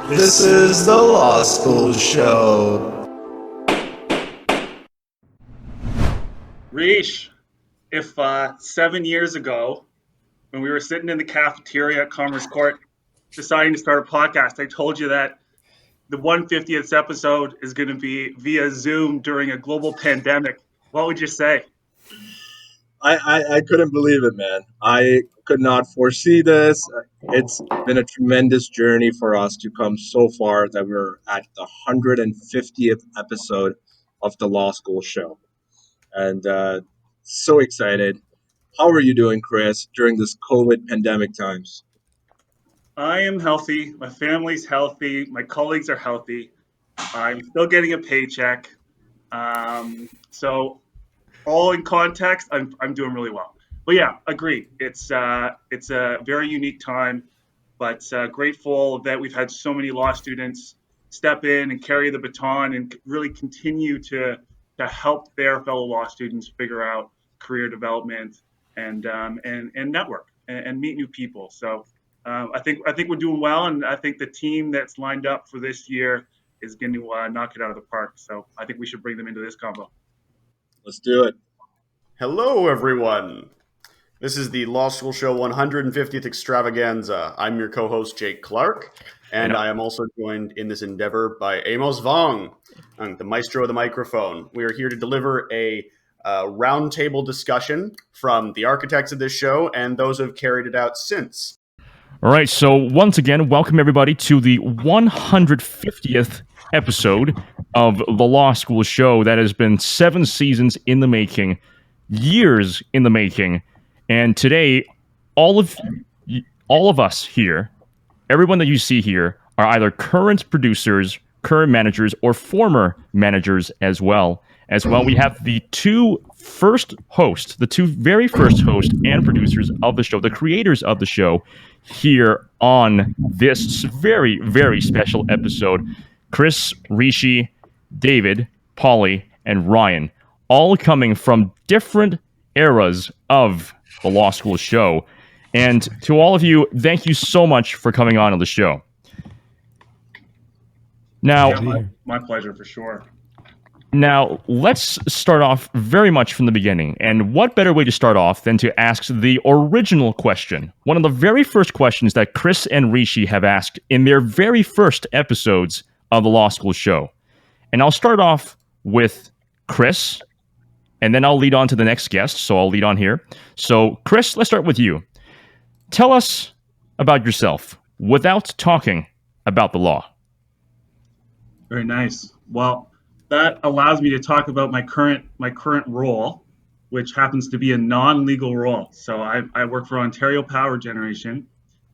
This is the Law School Show. Rish, if 7 years ago, when we were sitting in the cafeteria at Commerce Court deciding to start a podcast, I told you that the 150th episode is going to be via Zoom during a global pandemic, what would you say? I couldn't believe it, man. I could not foresee this. It's been a tremendous journey for us to come so far that we're at the 150th episode of the Law School Show. And so excited. How are you doing, Chris, during this COVID pandemic times? I am healthy. My family's healthy. My colleagues are healthy. I'm still getting a paycheck. So all in context, I'm doing really well. But yeah, agreed. It's a very unique time, but grateful that we've had so many law students step in and carry the baton and really continue to help their fellow law students figure out career development and network and meet new people. So I think we're doing well, and I think the team that's lined up for this year is going to knock it out of the park. So I think we should bring them into this combo. Let's do it. Hello, everyone. This is the Law School Show 150th Extravaganza. I'm your co-host, Jake Clark, and I am also joined in this endeavor by Amos Vang, the maestro of the microphone. We are here to deliver a roundtable discussion from the architects of this show and those who have carried it out since. All right, so once again, welcome everybody to the 150th episode of the Law School Show. That has been 7 seasons in the making, years in the making, and today, all of us here, everyone that you see here, are either current producers, current managers, or former managers as well. We have the two very first hosts and producers of the show, the creators of the show, here on this very, very special episode. Chris, Rishi, David, Polly, and Ryan, all coming from different eras of the Law School Show. And to all of you, thank you so much for coming on the show. Now, Yeah, my pleasure for sure. Now, let's start off very much from the beginning. And what better way to start off than to ask the original question? One of the very first questions that Chris and Rishi have asked in their very first episodes of the Law School Show. And I'll start off with Chris, and then I'll lead on to the next guest. So I'll lead on here. So, Chris, let's start with you. Tell us about yourself without talking about the law. Very nice. Well, that allows me to talk about my current role, which happens to be a non-legal role. So I work for Ontario Power Generation.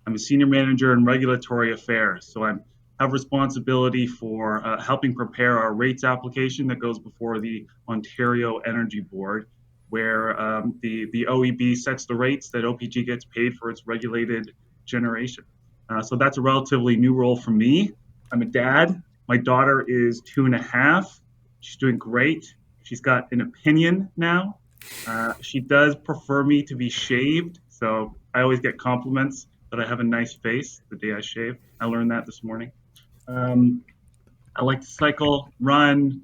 I'm a senior manager in regulatory affairs. So I have responsibility for helping prepare our rates application that goes before the Ontario Energy Board, where the OEB sets the rates that OPG gets paid for its regulated generation. So that's a relatively new role for me. I'm a dad. My daughter is 2.5. She's doing great. She's got an opinion now. She does prefer me to be shaved, so I always get compliments that I have a nice face the day I shave. I learned that this morning. I like to cycle, run,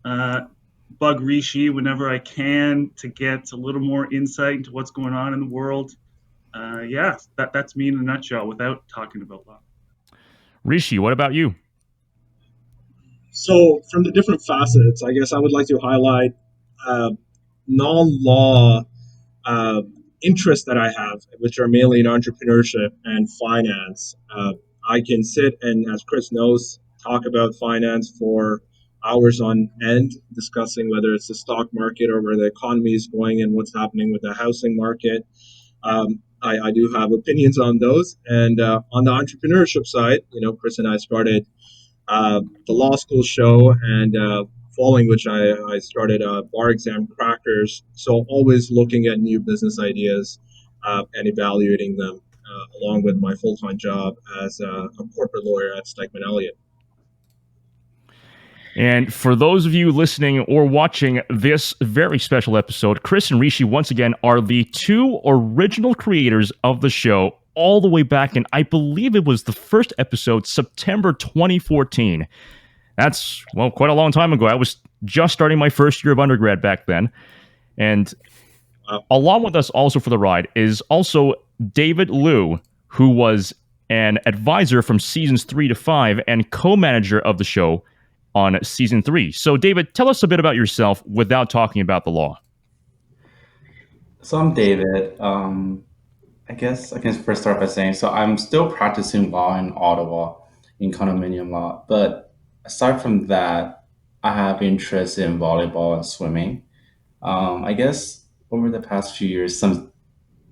bug Rishi whenever I can to get a little more insight into what's going on in the world. That's me in a nutshell without talking about law. Rishi, what about you? So, from the different facets, I guess I would like to highlight non-law interests that I have, which are mainly in entrepreneurship and finance. I can sit and, as Chris knows, talk about finance for hours on end, discussing whether it's the stock market or where the economy is going and what's happening with the housing market. I do have opinions on those. And on the entrepreneurship side, Chris and I started the Law School Show, and following which I started Bar Exam Crackers. So always looking at new business ideas and evaluating them, along with my full-time job as a corporate lawyer at Stikeman Elliott. And for those of you listening or watching this very special episode, Chris and Rishi, once again, are the two original creators of the show all the way back in, I believe it was the first episode, September 2014. That's, well, quite a long time ago. I was just starting my first year of undergrad back then. And along with us also for the ride is also David Liu, who was an advisor from seasons 3 to 5 and co-manager of the show on season 3. So, David, tell us a bit about yourself without talking about the law. So I'm David. I guess I can first start by saying, so I'm still practicing law in Ottawa, in condominium law. But aside from that, I have interest in volleyball and swimming. I guess over the past few years, some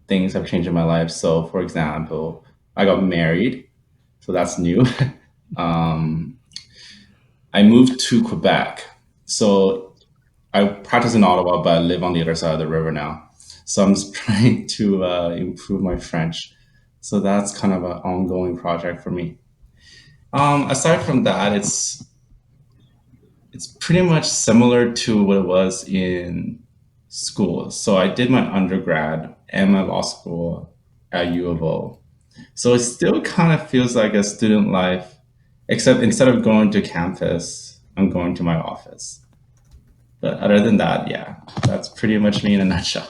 things have changed in my life. So, for example, I got married, so that's new. I moved to Quebec. So I practice in Ottawa, but I live on the other side of the river now. So I'm just trying to improve my French. So that's kind of an ongoing project for me. Aside from that, it's pretty much similar to what it was in school. So I did my undergrad and my law school at U of O. So it still kind of feels like a student life, except instead of going to campus, I'm going to my office. But other than that, yeah, that's pretty much me in a nutshell.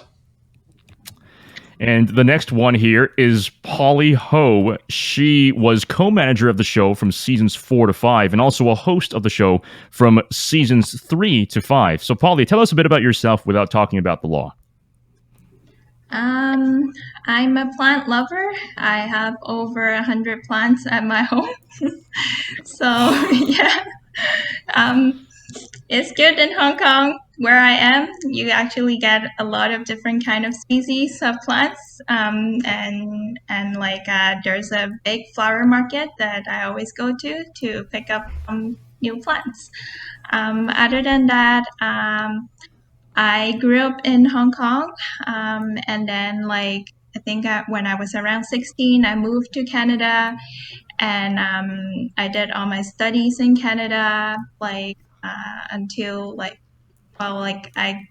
And the next one here is Polly Ho. She was co-manager of the show from seasons 4 to 5 and also a host of the show from seasons 3 to 5. So, Polly, tell us a bit about yourself without talking about the law. I'm a plant lover. I have over 100 plants at my home. So, yeah. It's good in Hong Kong, where I am. You actually get a lot of different kind of species of plants, and there's a big flower market that I always go to pick up new plants. Other than that, I grew up in Hong Kong, and then I think when I was around 16, I moved to Canada, and I did all my studies in Canada, until I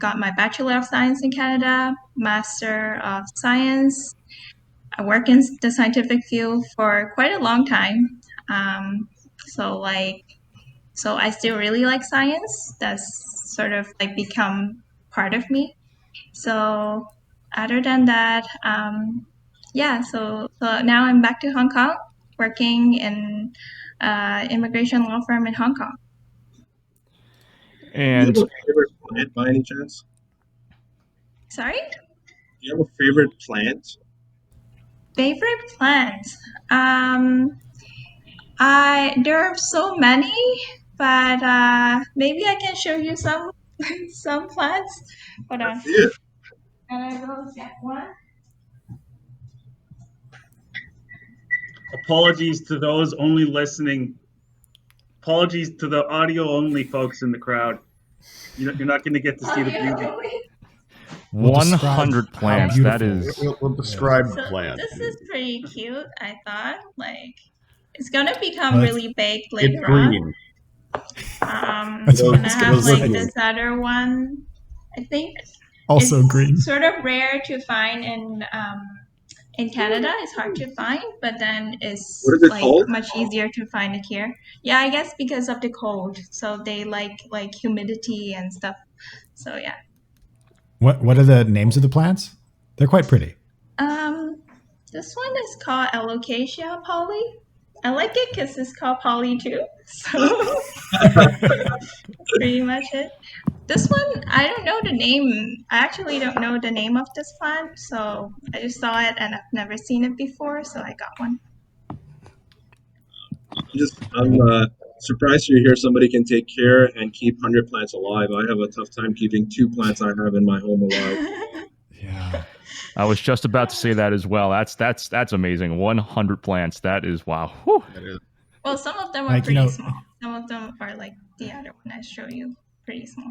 got my Bachelor of Science in Canada, Master of Science. I worked in the scientific field for quite a long time. So I still really like science. That's sort of become part of me. So other than that, so now I'm back to Hong Kong, working in immigration law firm in Hong Kong. And do you have a favorite plant by any chance? Sorry? Do you have a favorite plant? Favorite plant? There are so many, but maybe I can show you some some plants. Hold on. Yeah. And I go get one. Apologies to those only listening. Apologies to the audio-only folks in the crowd. You're not going to get to see the beauty. 100 plants. That is. We'll describe the So plant. this is pretty cute. I thought it's gonna become really big It's later on. green. And That's I what have it's like. this other one. I think Also it's green. sort of rare to find in Canada. It's hard to find, but then it's What is it called? much easier to find it here. Yeah, I guess because of the cold. So they like humidity and stuff. So yeah. What are the names of the plants? They're quite pretty. This one is called Alocasia Polly. I like it because it's called Polly too. So pretty much it. This one, I don't know the name. I actually don't know the name of this plant. So I just saw it and I've never seen it before. So I got one. I'm surprised to hear somebody can take care and keep 100 plants alive. I have a tough time keeping 2 plants I have in my home alive. Yeah. I was just about to say that as well. That's amazing. 100 plants. That is wow. Whew. Well, some of them are Like, you pretty know- small. Some of them are like the other one I show you, pretty small.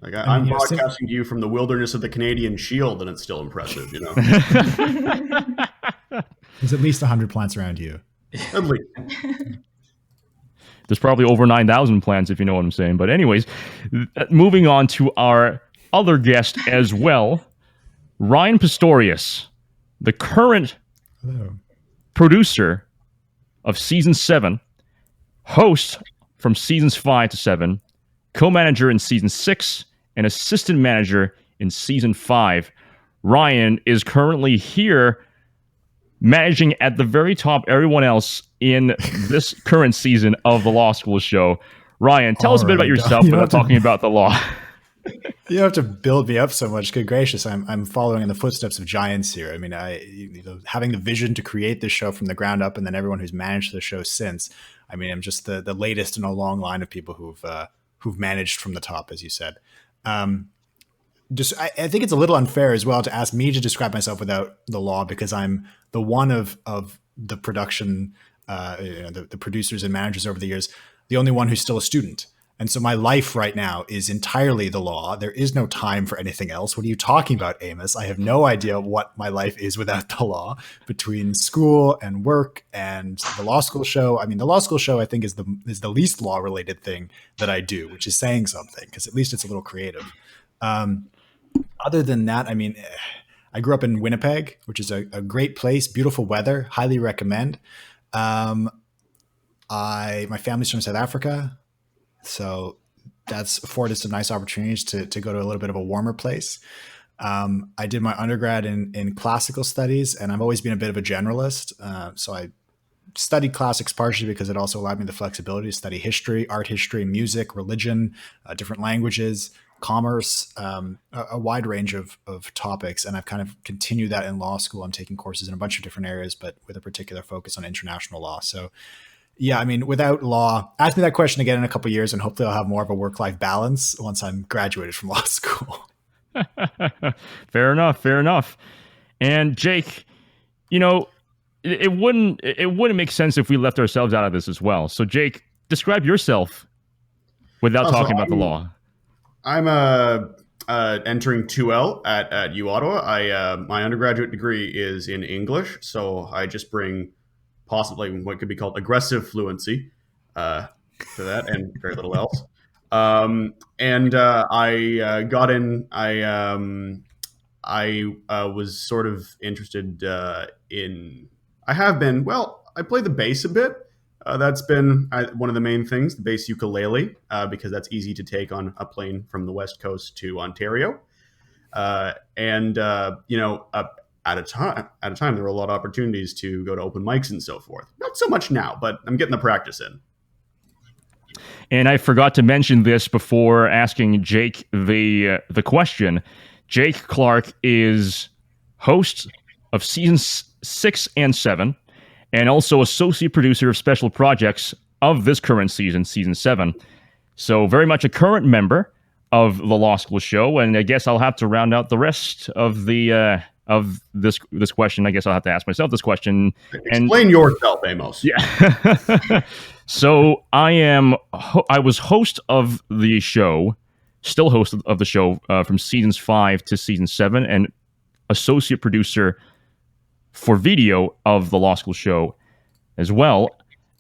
Like I I'm mean, broadcasting to you from the wilderness of the Canadian Shield, and it's still impressive, you know. There's at least 100 plants around you. At least. There's probably over 9,000 plants, if you know what I'm saying. But anyways, moving on to our other guest as well, Ryan Pistorius, the current Hello. producer of season 7, host from seasons 5 to 7, co-manager in season 6, and assistant manager in season 5. Ryan is currently here managing at the very top everyone else in this current season of the Law School Show. Ryan, tell us a bit about yourself without talking about the law. You don't have to build me up so much. Good gracious, I'm following in the footsteps of giants here. I mean, having the vision to create this show from the ground up, and then everyone who's managed the show since. I mean, I'm just the latest in a long line of people who've managed from the top, as you said. I think it's a little unfair as well to ask me to describe myself without the law, because I'm the one of the production, the producers and managers over the years, the only one who's still a student. And so my life right now is entirely the law. There is no time for anything else. What are you talking about, Amos? I have no idea what my life is without the law, between school and work and the Law School Show. I mean, the Law School Show, I think, is the least law-related thing that I do, which is saying something, because at least it's a little creative. Other than that, I mean, I grew up in Winnipeg, which is a great place, beautiful weather, highly recommend. My family's from South Africa, so that's afforded some nice opportunities to go to a little bit of a warmer place. I did my undergrad in classical studies, and I've always been a bit of a generalist. So I studied classics partially because it also allowed me the flexibility to study history, art history, music, religion, different languages, commerce, a wide range of topics. And I've kind of continued that in law school. I'm taking courses in a bunch of different areas, but with a particular focus on international law. So yeah, I mean, without law, ask me that question again in a couple of years, and hopefully I'll have more of a work-life balance once I'm graduated from law school. Fair enough. And Jake, it wouldn't make sense if we left ourselves out of this as well. So Jake, describe yourself without talking about the law. I'm entering 2L at U Ottawa. My undergraduate degree is in English, so I just bring possibly what could be called aggressive fluency to that, and very little else. I got in. I was sort of interested in. I have been. Well, I play the bass a bit. That's been one of the main things, the bass ukulele, because that's easy to take on a plane from the West Coast to Ontario. At a time, there were a lot of opportunities to go to open mics and so forth. Not so much now, but I'm getting the practice in. And I forgot to mention this before asking Jake the question. Jake Clark is host of seasons 6 and 7, and also associate producer of special projects of this current season, season 7. So very much a current member of the Law School Show, and I guess I'll have to round out the rest of the of this question. I guess I'll have to ask myself this question. Explain yourself, Amos. Yeah. So I was host of the show, still host of the show from seasons 5 to season 7, and associate producer for video of the Law School Show as well.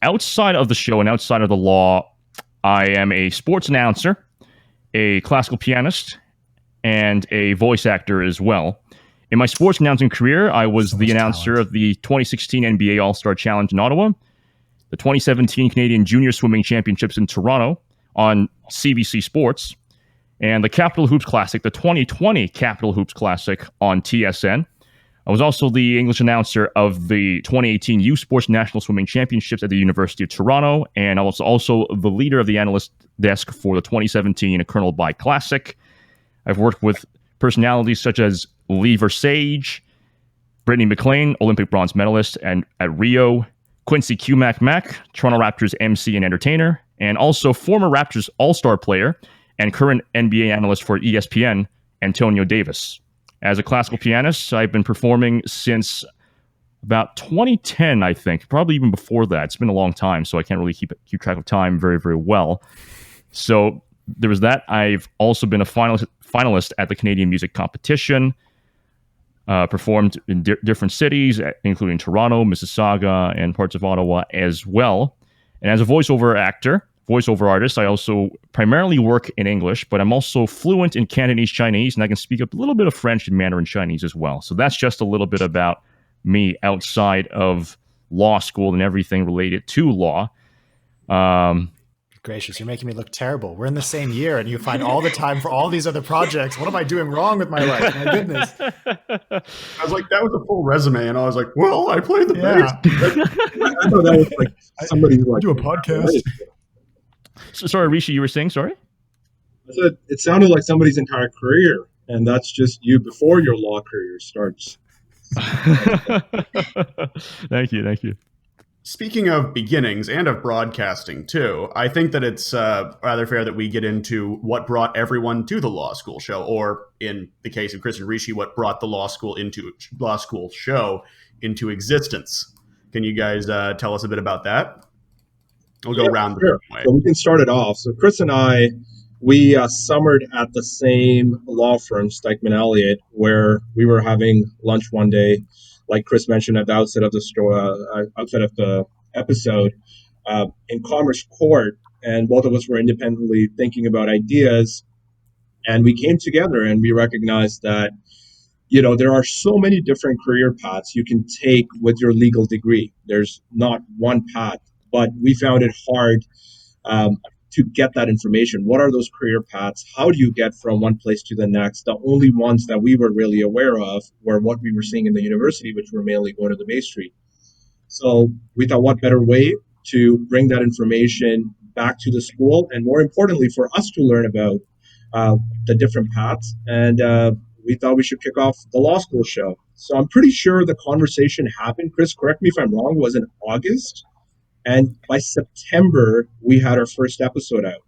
Outside of the show and outside of the law, I am a sports announcer, a classical pianist, and a voice actor as well. In my sports announcing career, I was the announcer of the 2016 NBA All-Star Challenge in Ottawa, the 2017 Canadian Junior Swimming Championships in Toronto on CBC Sports, and the Capital Hoops Classic, the 2020 Capital Hoops Classic on TSN. I was also the English announcer of the 2018 U Sports National Swimming Championships at the University of Toronto, and I was also the leader of the analyst desk for the 2017 Colonel By Classic. I've worked with personalities such as Lee Versage, Brittany McLean, Olympic bronze medalist and at Rio, Quincy Mac, Toronto Raptors MC and entertainer, and also former Raptors All-Star player and current NBA analyst for ESPN, Antonio Davis. As a classical pianist, I've been performing since about 2010, I think, probably even before that. It's been a long time, so I can't really keep track of time very, very well. So there was that. I've also been a finalist at the Canadian Music Competition, performed in different cities, including Toronto, Mississauga, and parts of Ottawa as well. And as a voiceover artist, I also primarily work in English, but I'm also fluent in Cantonese Chinese, and I can speak up a little bit of French and Mandarin Chinese as well. So that's just a little bit about me outside of law school and everything related to law. Gracious, you're making me look terrible. We're in the same year, and you find all the time for all these other projects. What am I doing wrong with my life? My goodness. I was like, that was a full resume, and I was like, well, I played the bass. I thought that was like somebody who do a podcast. So, sorry, Rishi, you were saying, sorry? I said it sounded like somebody's entire career, and that's just you before your law career starts. Thank you. Speaking of beginnings and of broadcasting too, I think that it's rather fair that we get into what brought everyone to the law school show, or in the case of Chris and Rishi, what brought the law school show into existence. Can you guys tell us a bit about that? We'll go round the way. So we can start it off. So Chris and I, we summered at the same law firm, Stikeman Elliott, where we were having lunch one day. Like Chris mentioned at the outset of the episode, in Commerce Court, and both of us were independently thinking about ideas, and we came together and we recognized that, there are so many different career paths you can take with your legal degree. There's not one path, but we found it hard to get that information. What are those career paths? How do you get from one place to the next? The only ones that we were really aware of were what we were seeing in the university, which were mainly going to the Bay Street. So we thought, what better way to bring that information back to the school, and more importantly, for us to learn about the different paths. And we thought we should kick off the law school show. So I'm pretty sure the conversation happened, Chris, correct me if I'm wrong, was in August. And by September, we had our first episode out.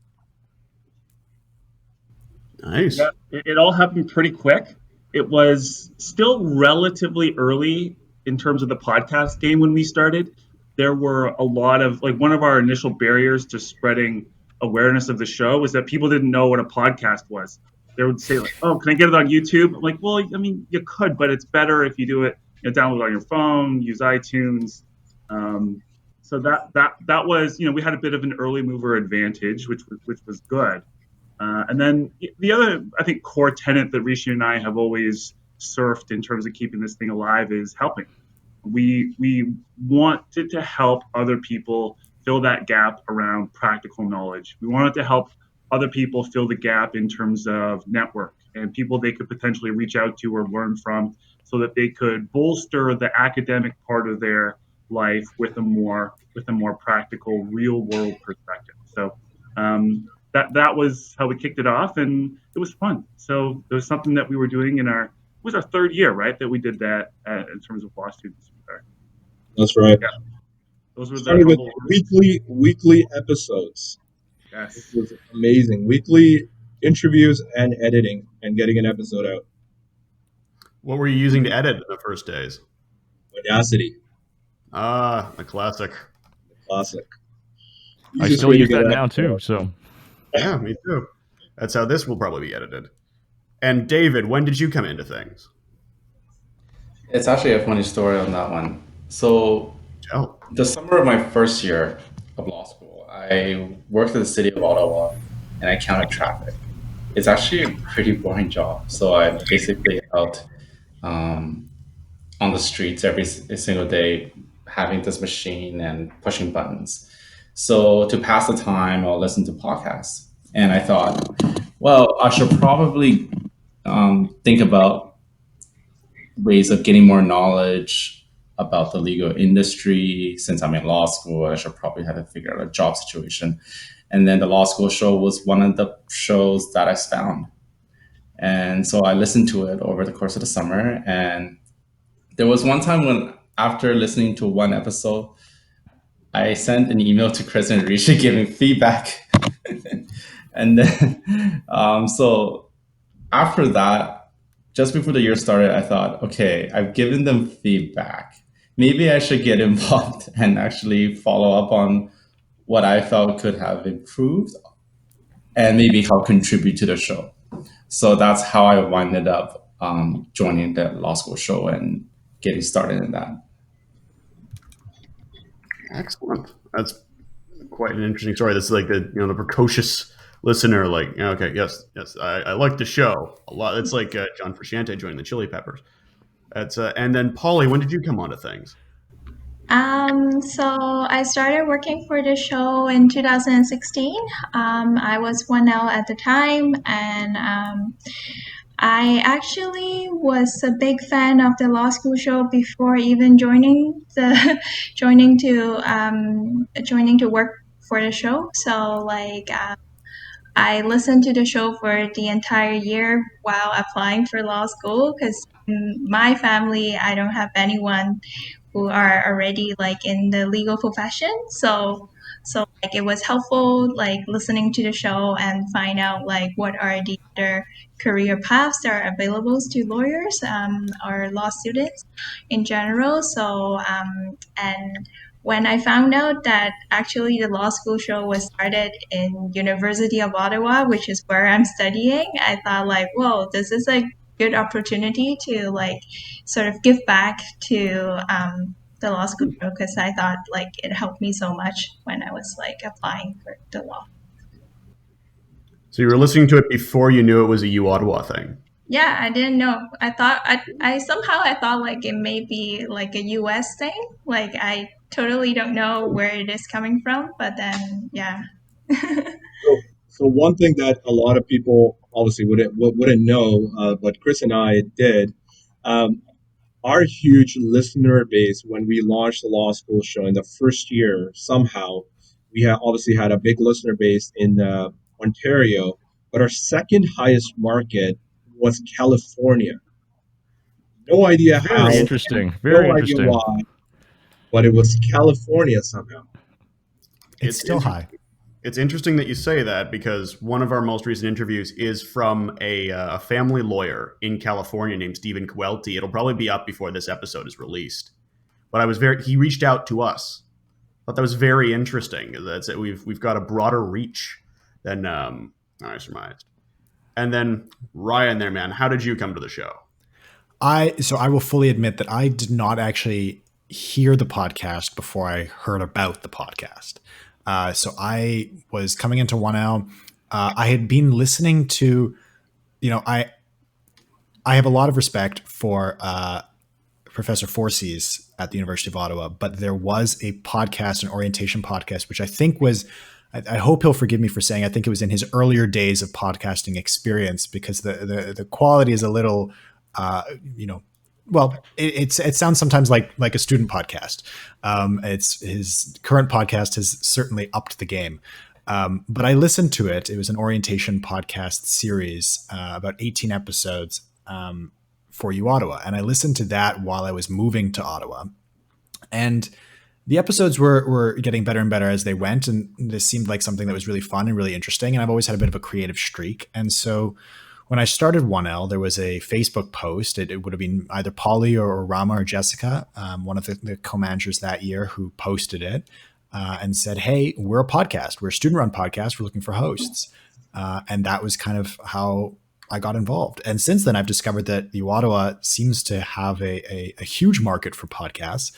Nice. Yeah, it all happened pretty quick. It was still relatively early in terms of the podcast game when we started. There were a lot of, one of our initial barriers to spreading awareness of the show was that people didn't know what a podcast was. They would say, oh, can I get it on YouTube? I'm like, well, I mean, you could, but it's better if you do it, download it on your phone, use iTunes. So that was, we had a bit of an early mover advantage, which was good. And then the other, I think, core tenet that Rishi and I have always surfed in terms of keeping this thing alive is helping. We wanted to help other people fill that gap around practical knowledge. We wanted to help other people fill the gap in terms of network and people they could potentially reach out to or learn from, so that they could bolster the academic part of their life with a more practical, real world perspective. So that was how we kicked it off, and it was fun. So there was something that we were doing it was our third year, right, that we did that in terms of law students. That's right. Yeah. Those were started with weekly episodes. Yes. It was amazing. Weekly interviews and editing and getting an episode out. What were you using to edit in the first days? Audacity. Ah, a classic. Classic. I still use that now too. So. Yeah, me too. That's how this will probably be edited. And David, when did you come into things? It's actually a funny story on that one. So the summer of my first year of law school, I worked in the city of Ottawa and I counted traffic. It's actually a pretty boring job. So I basically out on the streets every single day, having this machine and pushing buttons. So to pass the time, I'll listen to podcasts. And I thought, well, I should probably think about ways of getting more knowledge about the legal industry. Since I'm in law school, I should probably have to figure out a job situation. And then the law school show was one of the shows that I found. And so I listened to it over the course of the summer. And there was one time when, after listening to one episode, I sent an email to Chris and Rishi giving feedback. And then, so after that, just before the year started, I thought, okay, I've given them feedback. Maybe I should get involved and actually follow up on what I felt could have improved and maybe help contribute to the show. So that's how I winded up joining the law school show and getting started in that. Excellent. That's quite an interesting story. This is like the precocious listener. Like, okay, yes, I like the show a lot. It's like John Frusciante joining the Chili Peppers. That's and then Polly, when did you come onto things? So I started working for the show in 2016. I was 1L at the time, and I actually was a big fan of the law school show before even joining to work for the show. So like I listened to the show for the entire year while applying for law school because in my family I don't have anyone who are already like in the legal profession. So like it was helpful like listening to the show and find out like what are the other career paths that are available to lawyers or law students in general. So and when I found out that actually the law school show was started in University of Ottawa, which is where I'm studying, I thought like, whoa, this is a good opportunity to like sort of give back to the law school because I thought like it helped me so much when I was like applying for the law. So you were listening to it before you knew it was a U Ottawa thing. Yeah, I didn't know. I thought I somehow I thought like it may be like a US thing. Like I totally don't know where it is coming from, but then yeah. So one thing that a lot of people obviously wouldn't know, but Chris and I did, our huge listener base when we launched the law school show in the first year, somehow we obviously had a big listener base in Ontario, but our second highest market was California. No idea how. Very interesting. Very no interesting. idea why, but it was California somehow. It's still high. It's interesting that you say that because one of our most recent interviews is from a family lawyer in California named Stephen Coelty. It'll probably be up before this episode is released. But he reached out to us. I thought that was very interesting. That's we've got a broader reach than I surmised. And then Ryan, there, man, how did you come to the show? So I will fully admit that I did not actually hear the podcast before I heard about the podcast. So I was coming into 1L. I had been listening to, I have a lot of respect for Professor Forces at the University of Ottawa, but there was a podcast, an orientation podcast, which I think was, I hope he'll forgive me for saying, I think it was in his earlier days of podcasting experience because the quality is a little, well, it sounds sometimes like a student podcast. It's his current podcast has certainly upped the game. But I listened to it. It was an orientation podcast series, about 18 episodes for U Ottawa. And I listened to that while I was moving to Ottawa. And the episodes were getting better and better as they went. And this seemed like something that was really fun and really interesting. And I've always had a bit of a creative streak. And so when I started 1L, there was a Facebook post. It would have been either Polly or Rama or Jessica, one of the co-managers that year, who posted it and said, hey, we're a podcast. We're a student-run podcast. We're looking for hosts. And that was kind of how I got involved. And since then, I've discovered that U Ottawa seems to have a huge market for podcasts.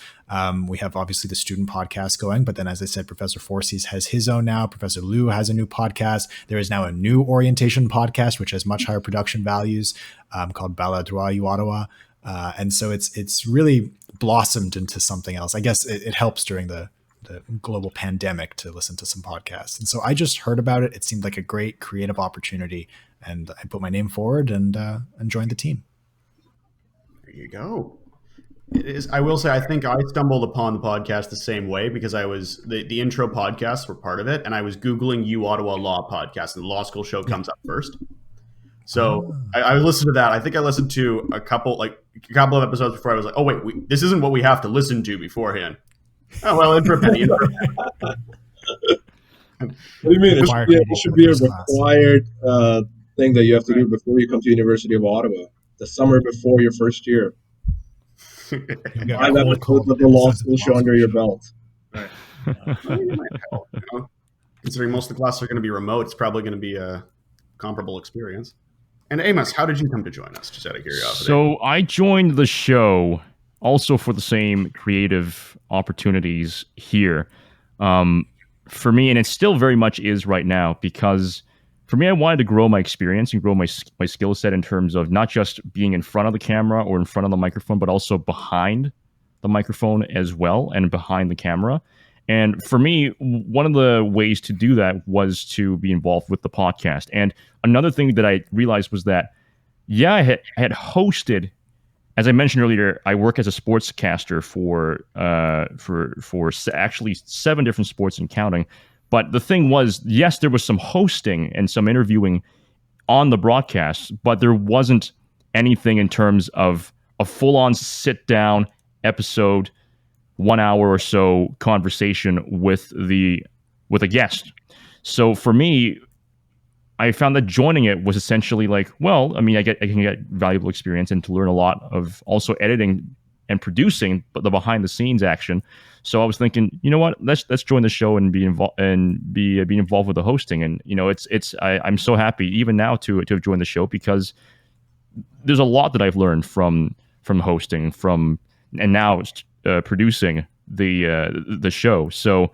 We have obviously the student podcast going, but then as I said, Professor Forces has his own now. Professor Liu has a new podcast. There is now a new orientation podcast, which has much higher production values, called Baladroit U Ottawa. And so it's really blossomed into something else. I guess it helps during the global pandemic to listen to some podcasts. And so I just heard about it. It seemed like a great creative opportunity. And I put my name forward and joined the team. There you go. It is. I will say, I think I stumbled upon the podcast the same way because I was the intro podcasts were part of it, and I was Googling U Ottawa Law Podcast, and the law school show comes up first. So I listened to that. I think I listened to a couple of episodes before I was like, oh wait, this isn't what we have to listen to beforehand. Oh well, in for a penny. What do you mean? It should be a required thing that you have to do before you come to University of Ottawa, the summer before your first year. 5 episodes of the law school show under your belt. Right. Considering most of the classes are going to be remote, it's probably going to be a comparable experience. And Amos, how did you come to join us, just out of curiosity? So I joined the show also for the same creative opportunities here. For me, and it still very much is right now, because for me, I wanted to grow my experience and grow my skill set in terms of not just being in front of the camera or in front of the microphone, but also behind the microphone as well and behind the camera. And for me, one of the ways to do that was to be involved with the podcast. And another thing that I realized was that, yeah, I had hosted, as I mentioned earlier, I work as a sportscaster for actually 7 different sports and counting. But the thing was, yes, there was some hosting and some interviewing on the broadcast, but there wasn't anything in terms of a full-on sit-down episode, 1 hour or so conversation with a guest. So for me, I found that joining it was essentially like, well, I mean, I can get valuable experience and to learn a lot of also editing and producing, but the behind the scenes action. So I was thinking, you know what, let's join the show and be involved with the hosting. And I'm so happy even now to have joined the show, because there's a lot that I've learned from hosting, and now producing the show. So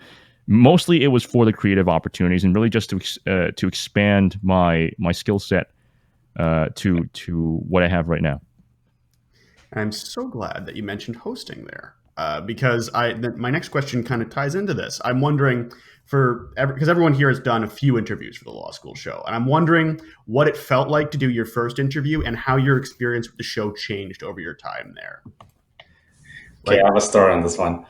mostly it was for the creative opportunities and really just to expand my skill set to what I have right now. I'm so glad that you mentioned hosting there, because my next question kind of ties into this. I'm wondering, because everyone here has done a few interviews for the Law School Show, and I'm wondering what it felt like to do your first interview and how your experience with the show changed over your time there. Okay, I have a story on this one.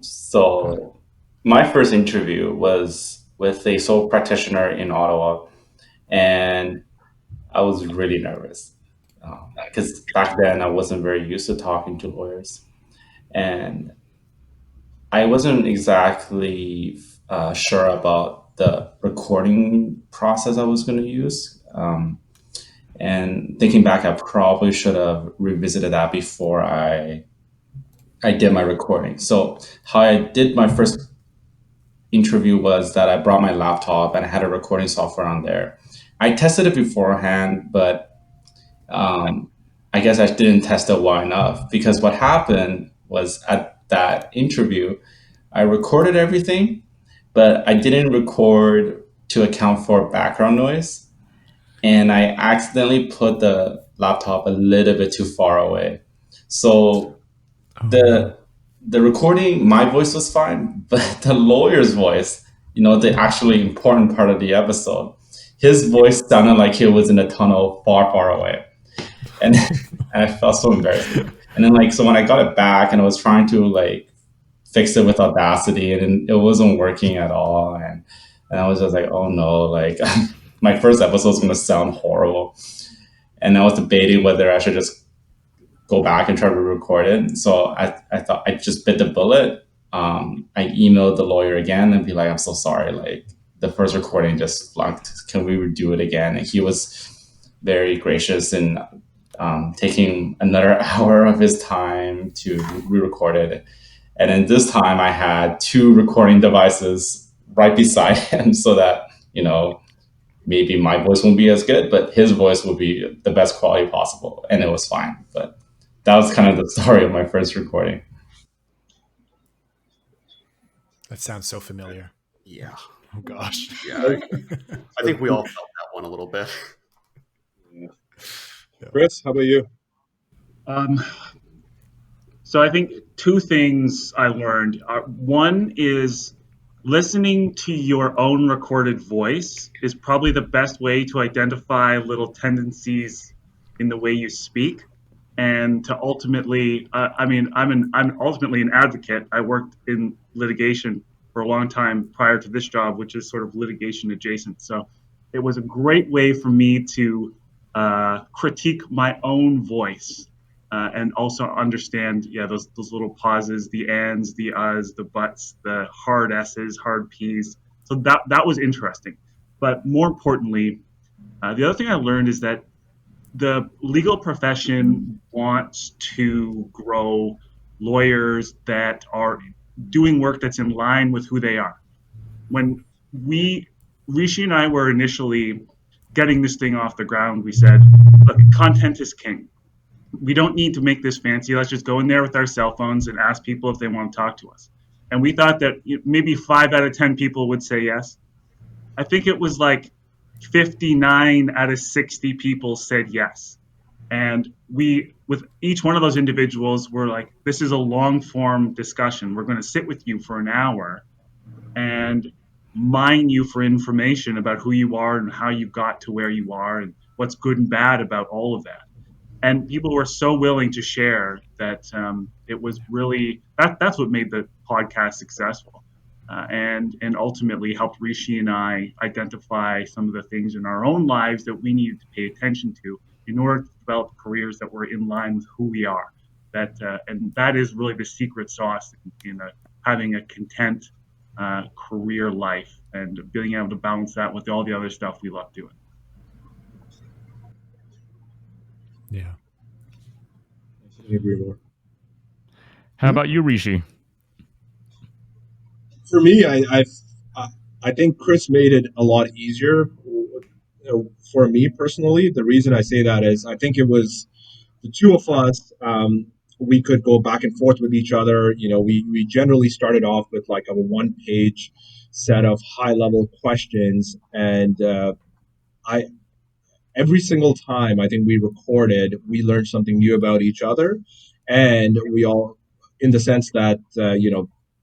So my first interview was with a sole practitioner in Ottawa, and I was really nervous because back then I wasn't very used to talking to lawyers, and I wasn't exactly sure about the recording process I was going to use. And thinking back, I probably should have revisited that before I did my recording. So how I did my first interview was that I brought my laptop and I had a recording software on there. I tested it beforehand, but I guess I didn't test it well enough, because what happened was at that interview, I recorded everything, but I didn't record to account for background noise. And I accidentally put the laptop a little bit too far away. So the recording, my voice was fine, but the lawyer's voice, the actually important part of the episode, his voice sounded like he was in a tunnel far, far away. And I felt so embarrassed. And then so when I got it back and I was trying to fix it with Audacity, and it wasn't working at all. And I was just like, oh no, my first episode is going to sound horrible. And I was debating whether I should just go back and try to record it. So I thought I just bit the bullet. I emailed the lawyer again and be like, I'm so sorry. The first recording just flunked. Can we redo it again? And he was very gracious in taking another hour of his time to re-record it. And then this time I had 2 recording devices right beside him so that, maybe my voice won't be as good, but his voice will be the best quality possible. And it was fine. But that was kind of the story of my first recording. That sounds so familiar. Yeah. Oh gosh. Yeah. I think we all felt that one a little bit. Chris, how about you? So I think 2 things I learned. One is listening to your own recorded voice is probably the best way to identify little tendencies in the way you speak, and to ultimately, I'm ultimately an advocate. I worked in litigation for a long time prior to this job, which is sort of litigation adjacent. So it was a great way for me to critique my own voice. And also understand, those little pauses, the ands, the uhs, the buts, the hard s's, hard p's. So that was interesting. But more importantly, the other thing I learned is that the legal profession wants to grow lawyers that are doing work that's in line with who they are. When Rishi and I were initially getting this thing off the ground, we said, look, content is king. We don't need to make this fancy. Let's just go in there with our cell phones and ask people if they want to talk to us. And we thought that maybe 5 out of 10 people would say yes. I think it was like 59 out of 60 people said yes. And we, with each one of those individuals, were like, this is a long form discussion. We're going to sit with you for an hour and mine you for information about who you are and how you got to where you are and what's good and bad about all of that. And people were so willing to share that it was really that's what made the podcast successful, and ultimately helped Rishi and I identify some of the things in our own lives that we needed to pay attention to in order to develop careers that were in line with who we are. And that is really the secret sauce in having a content career life and being able to balance that with all the other stuff we love doing. Yeah. I couldn't agree more. How about you, Rishi? For me, I think Chris made it a lot easier. For me personally, the reason I say that is I think it was the two of us. We could go back and forth with each other. We generally started off with like a one-page set of high-level questions, and I every single time I think we recorded, we learned something new about each other, and we all, in the sense that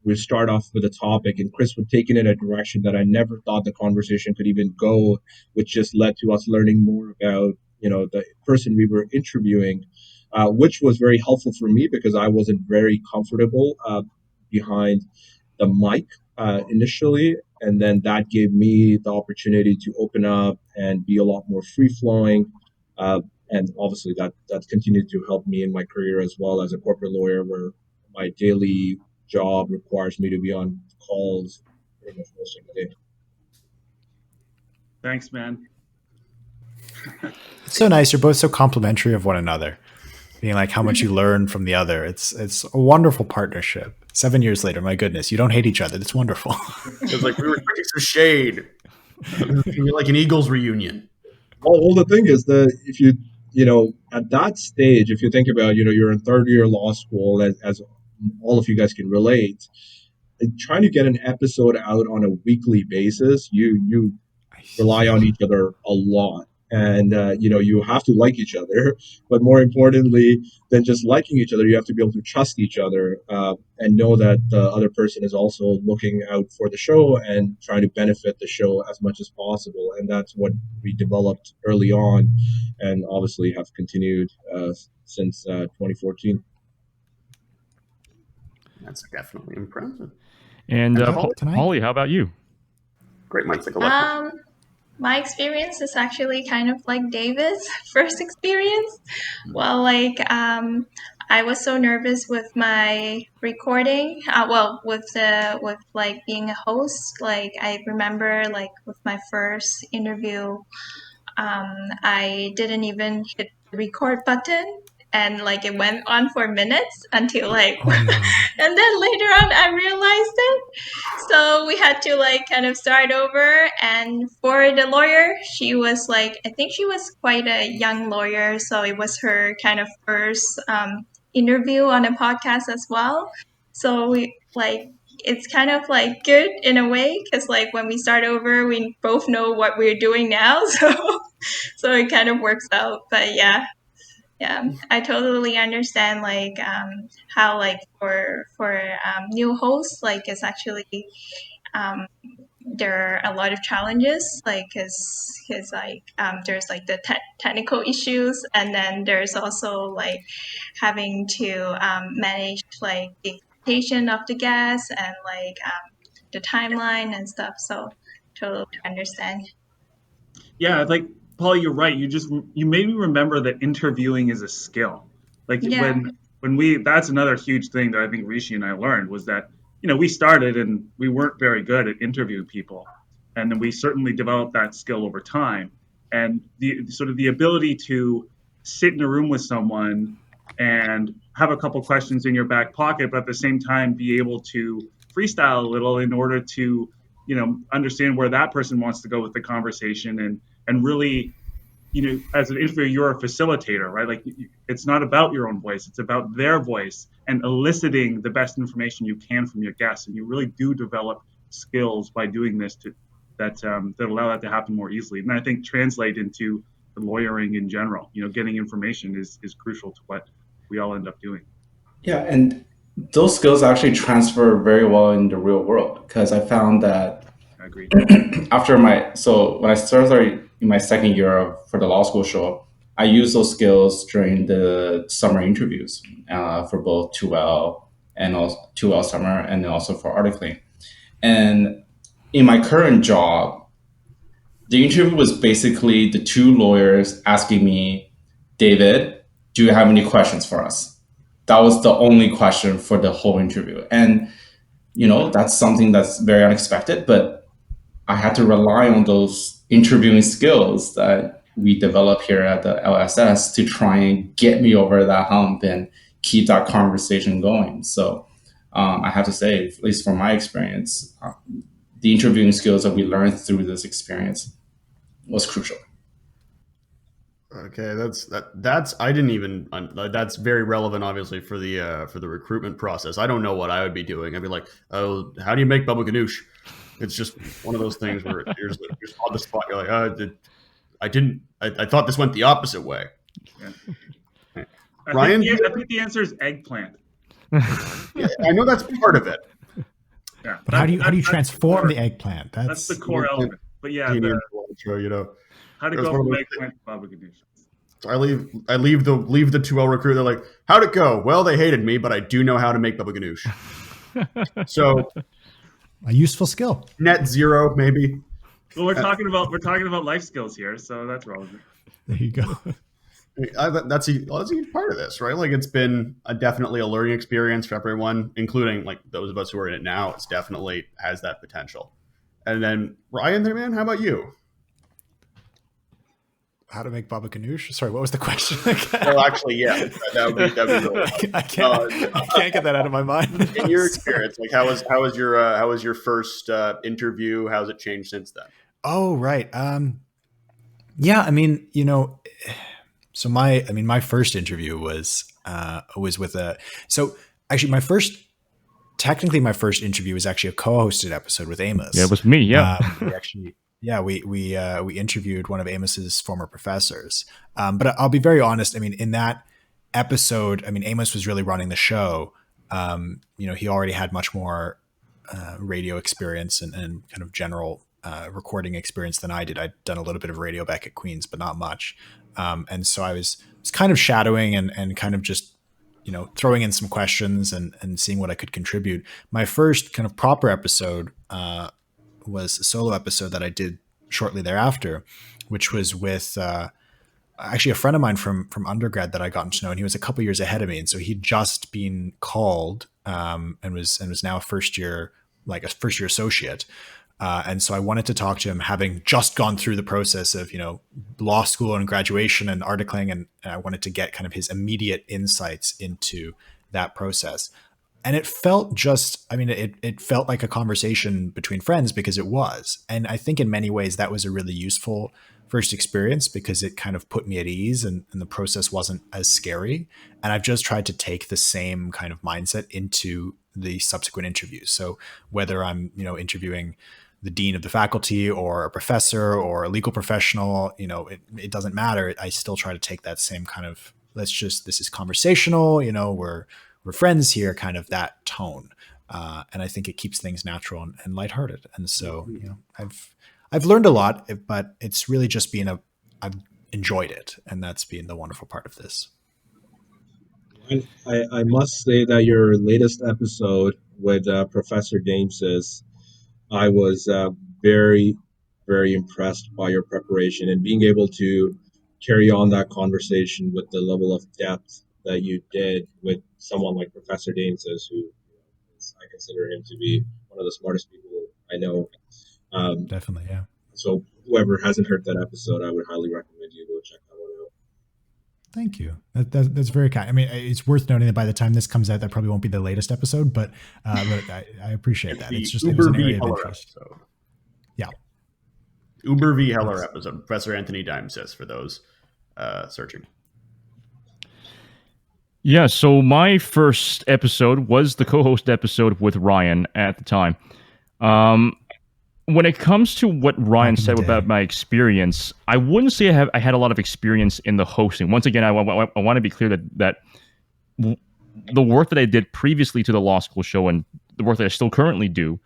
we start off with a topic, and Chris would take it in a direction that I never thought the conversation could even go, which just led to us learning more about the person we were interviewing, which was very helpful for me because I wasn't very comfortable behind the mic initially, and then that gave me the opportunity to open up and be a lot more free flowing. And obviously, that continued to help me in my career as well as a corporate lawyer, where my daily job requires me to be on calls pretty much most of the day. Thanks, man. It's so nice. You're both so complimentary of one another. Being like how much you learn from the other. It's a wonderful partnership. 7 years later, my goodness, you don't hate each other. That's wonderful. It was like we were taking some shade. You're like an Eagles reunion. Well, the thing is that if you at that stage, if you think about you're in third year law school, as all of you guys can relate, trying to get an episode out on a weekly basis, you rely on each other a lot, and you have to like each other, but more importantly than just liking each other, you have to be able to trust each other, and know that the other person is also looking out for the show and trying to benefit the show as much as possible. And that's what we developed early on, and obviously have continued since 2014. That's definitely impressive. And Tonight? Polly, how about you? Great minds think alike. My experience is actually kind of like David's first experience. Well, I was so nervous with my recording. With like being a host. Like I remember, like with my first interview, I didn't even hit the record button. And like it went on for minutes until and then later on I realized it. So we had to like kind of start over. And for the lawyer, she was like, I think she was quite a young lawyer. So it was her kind of first interview on a podcast as well. So it's kind of like good in a way because like when we start over, we both know what we're doing now. So it kind of works out. But yeah, I totally understand like how like for new hosts, like it's actually there are a lot of challenges, like because like there's like the technical issues, and then there's also like having to manage like the expectation of the guests and like the timeline and stuff. So totally understand. Yeah, like Paul, you're right. You made me remember that interviewing is a skill. Like Yeah. when we that's another huge thing that I think Rishi and I learned was that we started and we weren't very good at interviewing people, and then we certainly developed that skill over time. And the sort of the ability to sit in a room with someone and have a couple questions in your back pocket, but at the same time be able to freestyle a little in order to understand where that person wants to go with the conversation, and really, as an interviewer, you're a facilitator, right? Like it's not about your own voice, it's about their voice and eliciting the best information you can from your guests. And you really do develop skills by doing this that allow that to happen more easily. And I think translate into the lawyering in general. Getting information is crucial to what we all end up doing. Yeah, and those skills actually transfer very well in the real world, because I found that I agree. when I started in my second year for the law school show, I used those skills during the summer interviews for both 2L and also 2L summer, and then also for articling. And in my current job, the interview was basically the two lawyers asking me, David, do you have any questions for us? That was the only question for the whole interview. And, that's something that's very unexpected, but I had to rely on those interviewing skills that we develop here at the LSS to try and get me over that hump and keep that conversation going. So I have to say, at least from my experience, the interviewing skills that we learned through this experience was crucial. Okay, that's I didn't even that's very relevant, obviously, for the recruitment process. I don't know what I would be doing. I'd be like, oh, how do you make baba ganoush? It's just one of those things where you're just on the spot. You're like, I thought this went the opposite way. Yeah. Ryan, I think the answer is eggplant. Yeah, I know that's part of it. Yeah, but how do you transform the eggplant? That's the core element. But yeah, how to go from eggplant to baba ganoush. So I leave the 2L recruit. They're like, how'd it go? Well, they hated me, but I do know how to make baba ganoush. So a useful skill. Net zero, maybe. Well, we're talking about life skills here, so that's relevant. There you go. That's a huge part of this, right? Like, it's been definitely a learning experience for everyone, including like those of us who are in it now. It's definitely has that potential. And then Ryan, there, man, how about you? How to make baba ganoush? Sorry, what was the question? Well, actually, yeah, that would be really I can't get that out of my mind. In your experience, like how was your first interview? How's it changed since then? Oh, right. Yeah, I mean, so my first interview was with actually my first interview was actually a co-hosted episode with Amos. Yeah, it was me. Yeah. We interviewed one of Amos's former professors. But I'll be very honest. I mean, in that episode, I mean, Amos was really running the show. He already had much more radio experience and kind of general recording experience than I did. I'd done a little bit of radio back at Queen's, but not much. And so I was kind of shadowing and kind of just, throwing in some questions and seeing what I could contribute. My first kind of proper episode was a solo episode that I did shortly thereafter, which was with actually a friend of mine from undergrad that I gotten to know, and he was a couple years ahead of me, and so he'd just been called and was now a first year associate. And so I wanted to talk to him, having just gone through the process of law school and graduation and articling, and I wanted to get kind of his immediate insights into that process. And it felt it felt like a conversation between friends, because it was. And I think in many ways that was a really useful first experience, because it kind of put me at ease and the process wasn't as scary. And I've just tried to take the same kind of mindset into the subsequent interviews. So whether I'm, interviewing the dean of the faculty or a professor or a legal professional, it doesn't matter. I still try to take that same kind of, this is conversational, we're friends here, kind of that tone. And I think it keeps things natural and lighthearted. And so, I've learned a lot, but it's really just I've enjoyed it. And that's been the wonderful part of this. I must say that your latest episode with Professor James I was very, very impressed by your preparation and being able to carry on that conversation with the level of depth that you did with someone like Professor James, who I consider him to be one of the smartest people I know. Definitely, yeah. So whoever hasn't heard that episode, I would highly recommend you go check that one out. Thank you. That's very kind. I mean, it's worth noting that by the time this comes out, that probably won't be the latest episode, but I appreciate that. It's just it was an area of interest. Episode. Yeah. Uber v. Heller episode. Professor Anthony Dimes says, for those searching. Yeah, so my first episode was the co-host episode with Ryan at the time. when it comes to what Ryan Back in said the about day. my experience, I wouldn't say I had a lot of experience in the hosting. Once again, I want to be clear that the work that I did previously to the law school show and the work that I still currently do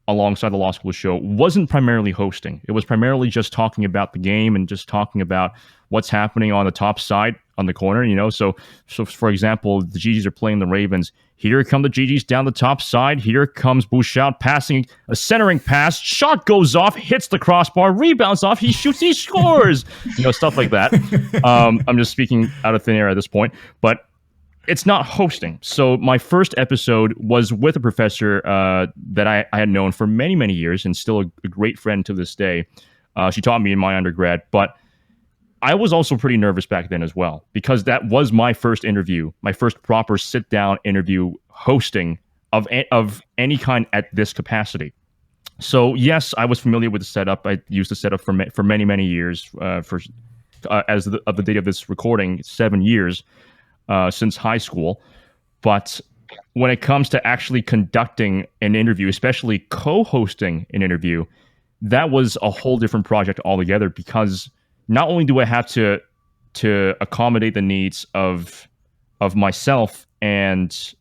alongside the law school show wasn't primarily hosting. It was primarily just talking about the game and just talking about what's happening on the top side on the corner, you know. So for example, the GGs are playing the Ravens. Here come the GGs down the top side. Here comes Bouchout passing a centering pass. Shot goes off, hits the crossbar, rebounds off. He shoots, he scores. You know, stuff like that. I'm just speaking out of thin air at this point, but it's not hosting. So my first episode was with a professor that I had known for many, many years and still a great friend to this day. She taught me in my undergrad, but I was also pretty nervous back then as well, because that was my first interview, my first proper sit-down interview hosting of any kind at this capacity. So yes, I was familiar with the setup. I used the setup for many, many years, of the date of this recording, 7 years. Since high school, but when it comes to actually conducting an interview, especially co-hosting an interview, that was a whole different project altogether, because not only do I have to accommodate the needs of myself and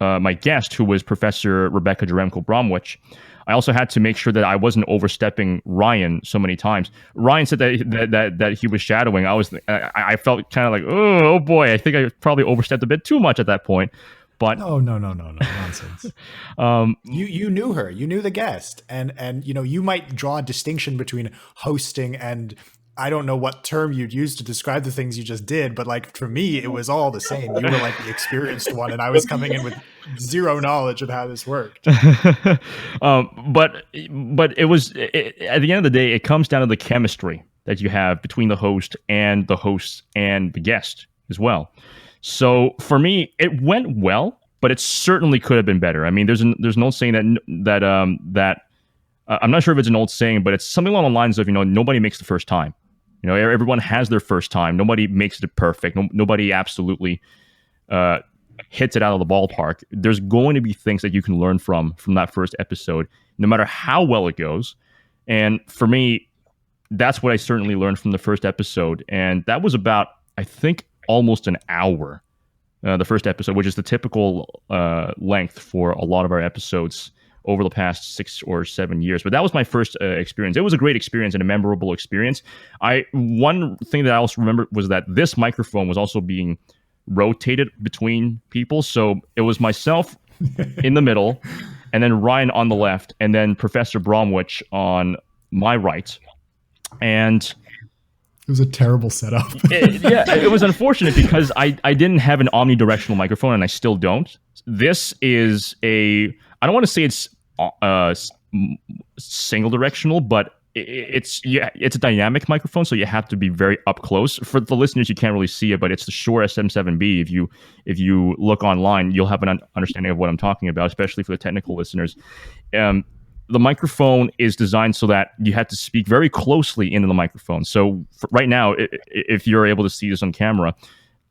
my guest, who was Professor Rebecca Jaremko-Bromwich, I also had to make sure that I wasn't overstepping Ryan so many times. Ryan said that he was shadowing. I felt kind of like, oh boy, I think I probably overstepped a bit too much at that point. But no, nonsense. You knew her, you knew the guest, and you know, you might draw a distinction between hosting and, I don't know what term you'd use to describe the things you just did, but like for me, it was all the same. You were like the experienced one, and I was coming in with zero knowledge of how this worked. But it was at the end of the day, it comes down to the chemistry that you have between the host and the guest as well. So for me, it went well, but it certainly could have been better. I mean, there's an old saying that I'm not sure if it's an old saying, but it's something along the lines of, you know, nobody makes the first time. You know, everyone has their first time. Nobody makes it perfect. Nobody absolutely hits it out of the ballpark. There's going to be things that you can learn from that first episode, no matter how well it goes. And for me, that's what I certainly learned from the first episode. And that was about, I think, almost an hour, the first episode, which is the typical length for a lot of our episodes over the past 6 or 7 years. But that was my first experience. It was a great experience and a memorable experience. One thing that I also remember was that this microphone was also being rotated between people. So it was myself in the middle, and then Ryan on the left, and then Professor Bromwich on my right. And it was a terrible setup. It was unfortunate because I didn't have an omnidirectional microphone, and I still don't. This is I don't want to say it's single directional, but it's a dynamic microphone, so you have to be very up close. For the listeners, you can't really see it, but it's the Shure SM7B. If you look online, you'll have an understanding of what I'm talking about, especially for the technical listeners. The microphone is designed so that you have to speak very closely into the microphone. So right now, if you're able to see this on camera,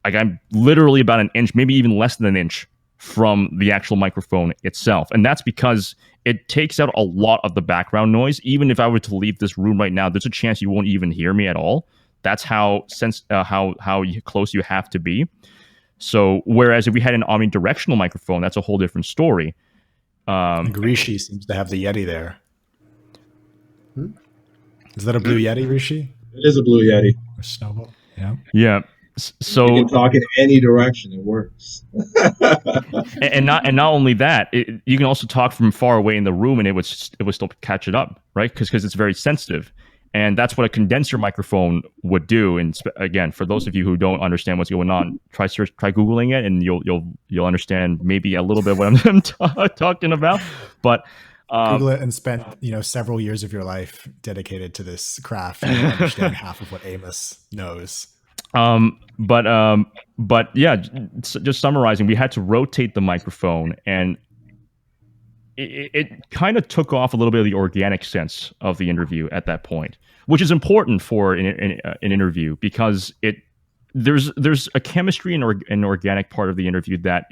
like I'm literally about an inch, maybe even less than an inch from the actual microphone itself. And that's because it takes out a lot of the background noise. Even if I were to leave this room right now, there's a chance you won't even hear me at all. That's how close you have to be. So whereas if we had an omnidirectional microphone, that's a whole different story. Rishi seems to have the Yeti there. Is that a blue Yeti, Rishi? It is a blue Yeti. Or Snowball? Yeah. Yeah. So you can talk in any direction; it works. and not only that, you can also talk from far away in the room, and it would still catch it up, right? Because it's very sensitive, and that's what a condenser microphone would do. And again, for those of you who don't understand what's going on, try googling it, and you'll understand maybe a little bit of what I'm talking about. But Google it and spend several years of your life dedicated to this craft, and you'll understand half of what Amos knows. But yeah, just summarizing, we had to rotate the microphone, and it kind of took off a little bit of the organic sense of the interview at that point, which is important for an interview, because there's a chemistry and an organic part of the interview that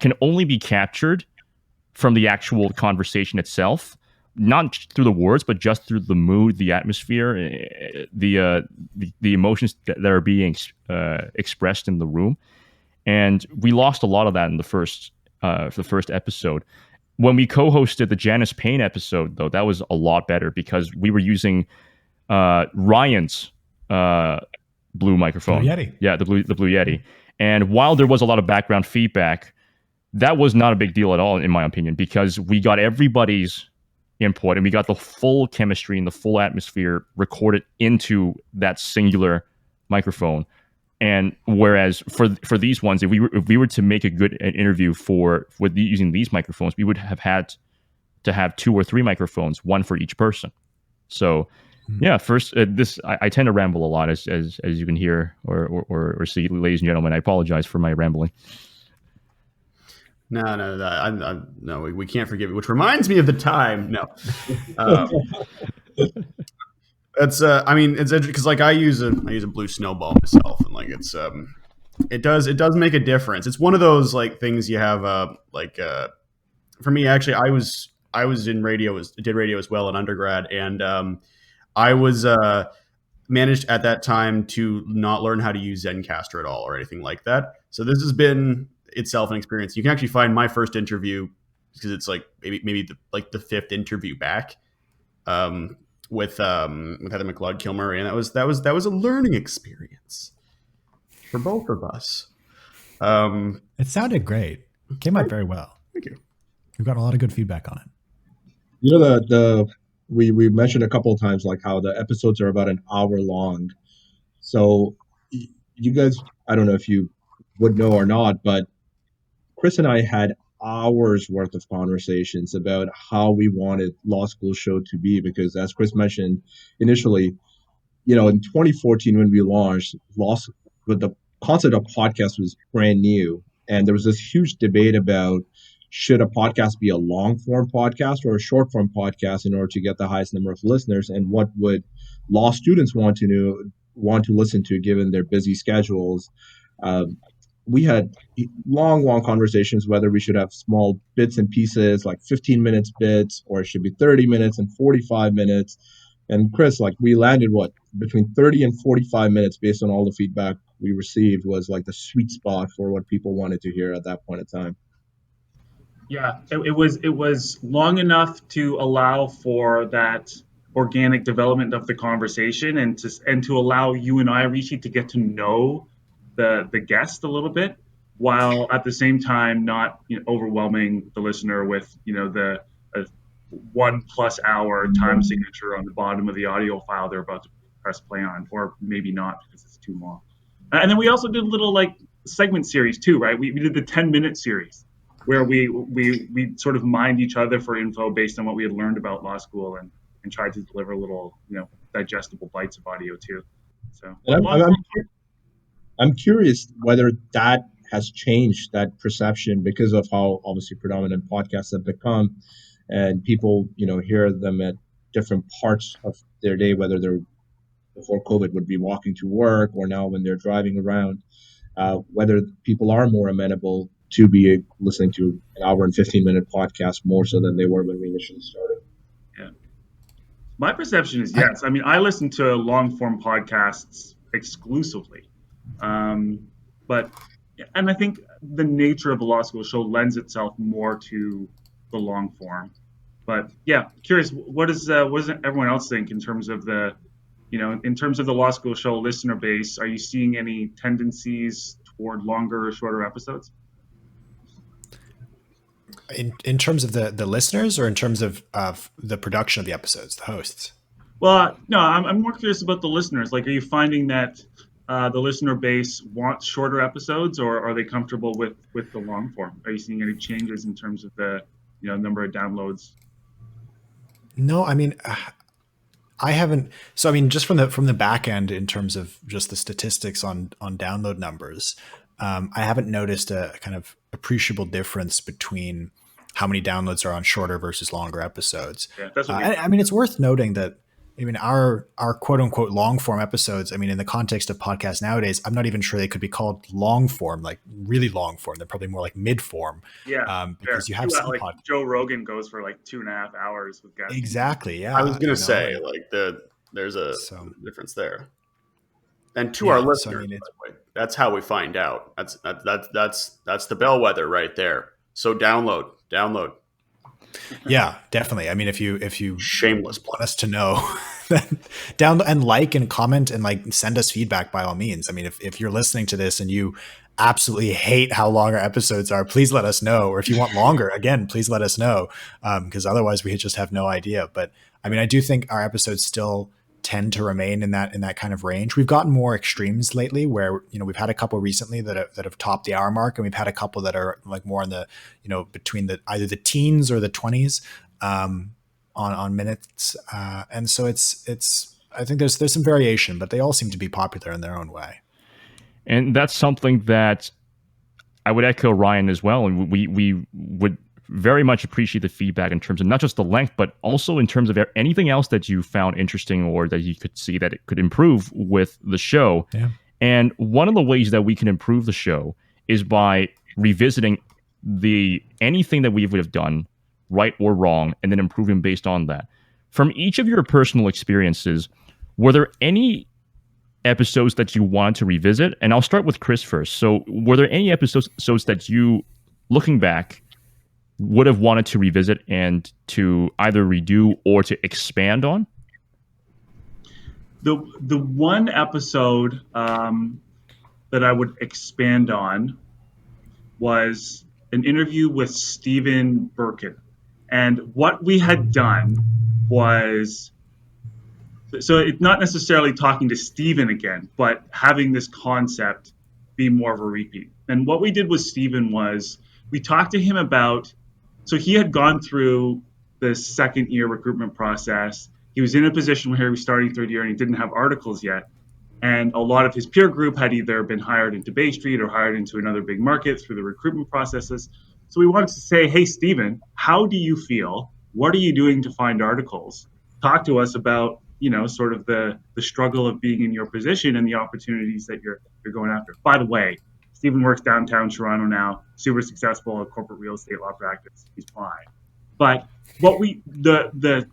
can only be captured from the actual conversation itself. not through the words, but just through the mood, the atmosphere, the emotions that are being expressed in the room. And we lost a lot of that in for the first episode. When we co-hosted the Janice Payne episode, though, that was a lot better because we were using Ryan's blue microphone. Blue Yeti. Yeah, the Blue Yeti. And while there was a lot of background feedback, that was not a big deal at all, in my opinion, because we got everybody's input and we got the full chemistry and the full atmosphere recorded into that singular microphone. And whereas for these ones, if we were to make a good interview with using these microphones, we would have had to have 2 or 3 microphones, one for each person. So yeah, first I tend to ramble a lot, as you can hear or see, ladies and gentlemen. I apologize for my rambling. No, we can't forgive it. Which reminds me of the time. No, that's I mean, it's because like I use a blue snowball myself, and like it's it does make a difference. It's one of those like things you have for me actually I was in radio, did radio as well in undergrad, and I was managed at that time to not learn how to use Zencaster at all or anything like that. So this has been itself an experience. You can actually find my first interview because it's like maybe the 5th interview back with Heather McLeod-Kilmer, and that was a learning experience for both of us. It sounded great. It came out very well. Thank you. We've got a lot of good feedback on it. You know, we mentioned a couple of times like how the episodes are about an hour long. So you guys, I don't know if you would know or not, but Chris and I had hours worth of conversations about how we wanted Law School Show to be, because as Chris mentioned initially, you know, in 2014 when we launched, the concept of podcast was brand new, and there was this huge debate about should a podcast be a long form podcast or a short form podcast in order to get the highest number of listeners, and what would law students want to listen to given their busy schedules. We had long conversations whether we should have small bits and pieces, like 15 minutes bits, or it should be 30 minutes and 45 minutes. And Chris, like we landed between 30 and 45 minutes based on all the feedback we received was like the sweet spot for what people wanted to hear at that point in time. Yeah, it was long enough to allow for that organic development of the conversation and to allow you and I, Rishi, to get to know the guest a little bit, while at the same time not overwhelming the listener with the 1+ hour time signature on the bottom of the audio file they're about to press play on, or maybe not because it's too long. And then we also did a little like segment series too, right? We did the 10-minute series where we sort of mined each other for info based on what we had learned about law school and tried to deliver little digestible bites of audio too. So I'm curious whether that has changed, that perception, because of how obviously predominant podcasts have become, and people, hear them at different parts of their day, whether they're before COVID would be walking to work or now when they're driving around, whether people are more amenable to be listening to an hour and 15-minute podcast more so than they were when we initially started. Yeah. My perception is yes. I mean, I listen to long-form podcasts exclusively. And I think the nature of the law school show lends itself more to the long form. But yeah, curious, what does everyone else think in terms of the law school show listener base? Are you seeing any tendencies toward longer or shorter episodes? In terms of the listeners, or in terms of the production of the episodes, the hosts? Well, no, I'm more curious about the listeners. Like, are you finding that the listener base wants shorter episodes, or are they comfortable with the long form? Are you seeing any changes in terms of the number of downloads? No, I mean, I haven't. So I mean, just from the back end, in terms of just the statistics on download numbers, I haven't noticed a kind of appreciable difference between how many downloads are on shorter versus longer episodes. Yeah, that's what I mean, it's worth noting that I mean, our quote unquote long form episodes, I mean, in the context of podcasts nowadays, I'm not even sure they could be called long form, like really long form. They're probably more like mid form, Yeah, because you have some like podcasts. Joe Rogan goes for like 2.5 hours with guests. Exactly. Yeah. I was going to say, like, there's a So- difference there. And to Yeah, our so, listeners, I mean, by the way, that's how we find out. That's the bellwether right there. So download. Yeah, definitely. I mean, if you Shameless plug. want us to know, then download and like and comment and like send us feedback by all means. I mean, if you're listening to this and you absolutely hate how long our episodes are, please let us know. Or if you want longer, again, please let us know, because otherwise we just have no idea. But I mean, I do think our episodes still tend to remain in that kind of range. We've gotten more extremes lately, where we've had a couple recently that have topped the hour mark, and we've had a couple that are like more in the between either the teens or the 20s on minutes, and so it's I think there's some variation, but they all seem to be popular in their own way. And that's something that I would echo Ryan as well, and we would very much appreciate the feedback in terms of not just the length, but also in terms of anything else that you found interesting or that you could see that it could improve with the show. Yeah. And one of the ways that we can improve the show is by revisiting anything that we would have done right or wrong, and then improving based on that. From each of your personal experiences, were there any episodes that you wanted to revisit? And I'll start with Chris first. So were there any episodes that you, looking back, would have wanted to revisit and to either redo or to expand on? The one episode that I would expand on was an interview with Stephen Birkin. And what we had done was, so it's not necessarily talking to Stephen again, but having this concept be more of a repeat. And what we did with Stephen was we talked to him about, so he had gone through the second year recruitment process. He was in a position where he was starting third year and he didn't have articles yet. And a lot of his peer group had either been hired into Bay Street or hired into another big market through the recruitment processes. So we wanted to say, hey, Stephen, how do you feel? What are you doing to find articles? Talk to us about, sort of the struggle of being in your position and the opportunities that you're going after. By the way, Stephen works downtown Toronto now, super successful, a corporate real estate law practice. He's fine. But the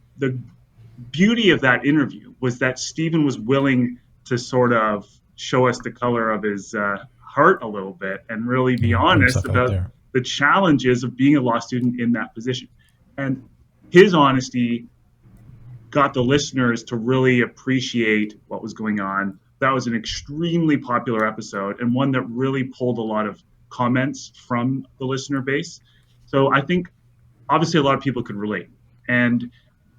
beauty of that interview was that Stephen was willing to sort of show us the color of his heart a little bit and really be honest about the challenges of being a law student in that position. And his honesty got the listeners to really appreciate what was going on. That was an extremely popular episode and one that really pulled a lot of comments from the listener base. So I think obviously a lot of people could relate. And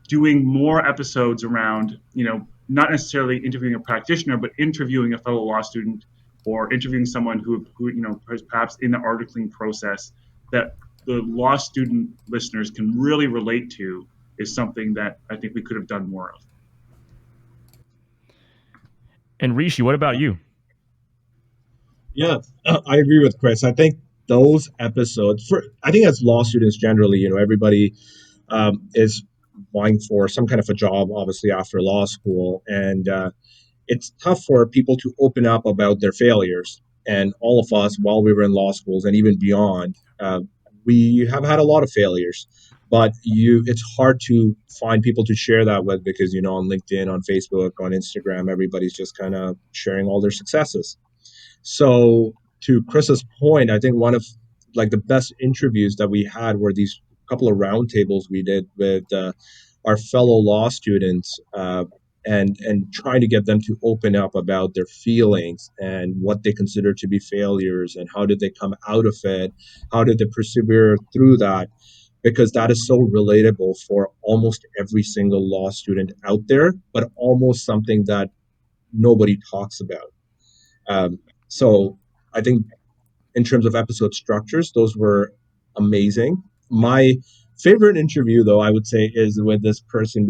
doing more episodes around, not necessarily interviewing a practitioner, but interviewing a fellow law student or interviewing someone who is perhaps in the articling process that the law student listeners can really relate to is something that I think we could have done more of. And Rishi, what about you? Yeah, I agree with Chris. I think those episodes, I think as law students generally, everybody is vying for some kind of a job, obviously after law school, and it's tough for people to open up about their failures. And all of us, while we were in law schools and even beyond, we have had a lot of failures. But it's hard to find people to share that with because, on LinkedIn, on Facebook, on Instagram, everybody's just kind of sharing all their successes. So to Chris's point, I think one of like the best interviews that we had were these couple of roundtables we did with our fellow law students and trying to get them to open up about their feelings and what they consider to be failures and how did they come out of it, how did they persevere through that, because that is so relatable for almost every single law student out there, but almost something that nobody talks about. So I think in terms of episode structures, those were amazing. My favorite interview, though, I would say, is with this person.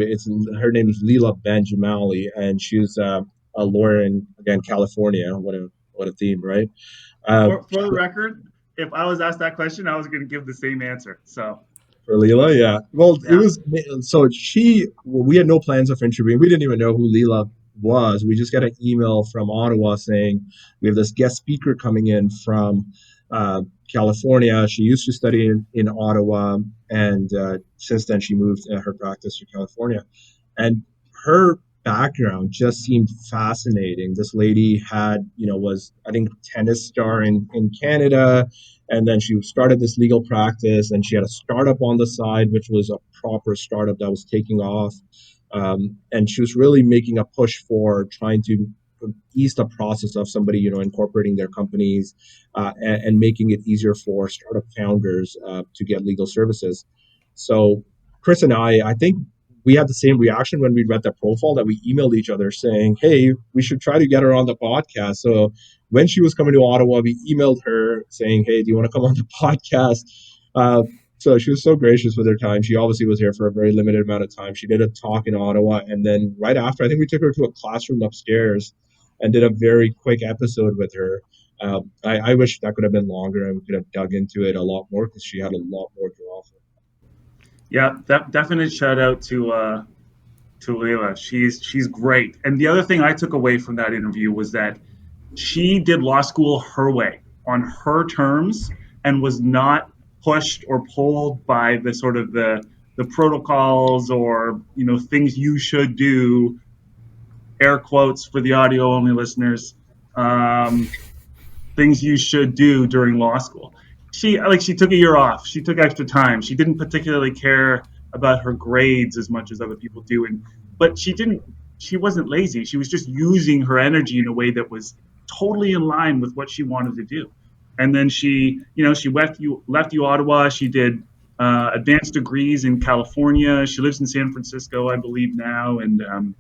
Her name is Leela Benjamali, and she's a lawyer in, again, California. What a theme, right? For the record, if I was asked that question, I was going to give the same answer. So For Leela, yeah. Well, Yeah. it was so we had no plans of interviewing. We didn't even know who Leela was. We just got an email from Ottawa saying we have this guest speaker coming in from California. She used to study in Ottawa, and since then she moved her practice to California. And her background just seemed fascinating. This lady was, I think, tennis star in Canada, and then she started this legal practice, and she had a startup on the side, which was a proper startup that was taking off. And she was really making a push for trying to ease the process of somebody, incorporating their companies, and making it easier for startup founders to get legal services. So Chris and I think we had the same reaction when we read that profile, that we emailed each other saying, hey, we should try to get her on the podcast. So when she was coming to Ottawa, we emailed her saying, hey, do you want to come on the podcast? So she was so gracious with her time. She obviously was here for a very limited amount of time. She did a talk in Ottawa, and then right after, I think we took her to a classroom upstairs and did a very quick episode with her. I wish that could have been longer and we could have dug into it a lot more, because she had a lot more to offer. Yeah, definite shout out to Leila. She's great. And the other thing I took away from that interview was that she did law school her way, on her terms, and was not pushed or pulled by the sort of the protocols or things you should do, air quotes for the audio only listeners, things you should do during law school. She took a year off. She took extra time. She didn't particularly care about her grades as much as other people do, but she wasn't lazy. She was just using her energy in a way that was totally in line with what she wanted to do. And then she left Ottawa. She did advanced degrees in California. She lives in San Francisco, I believe now, and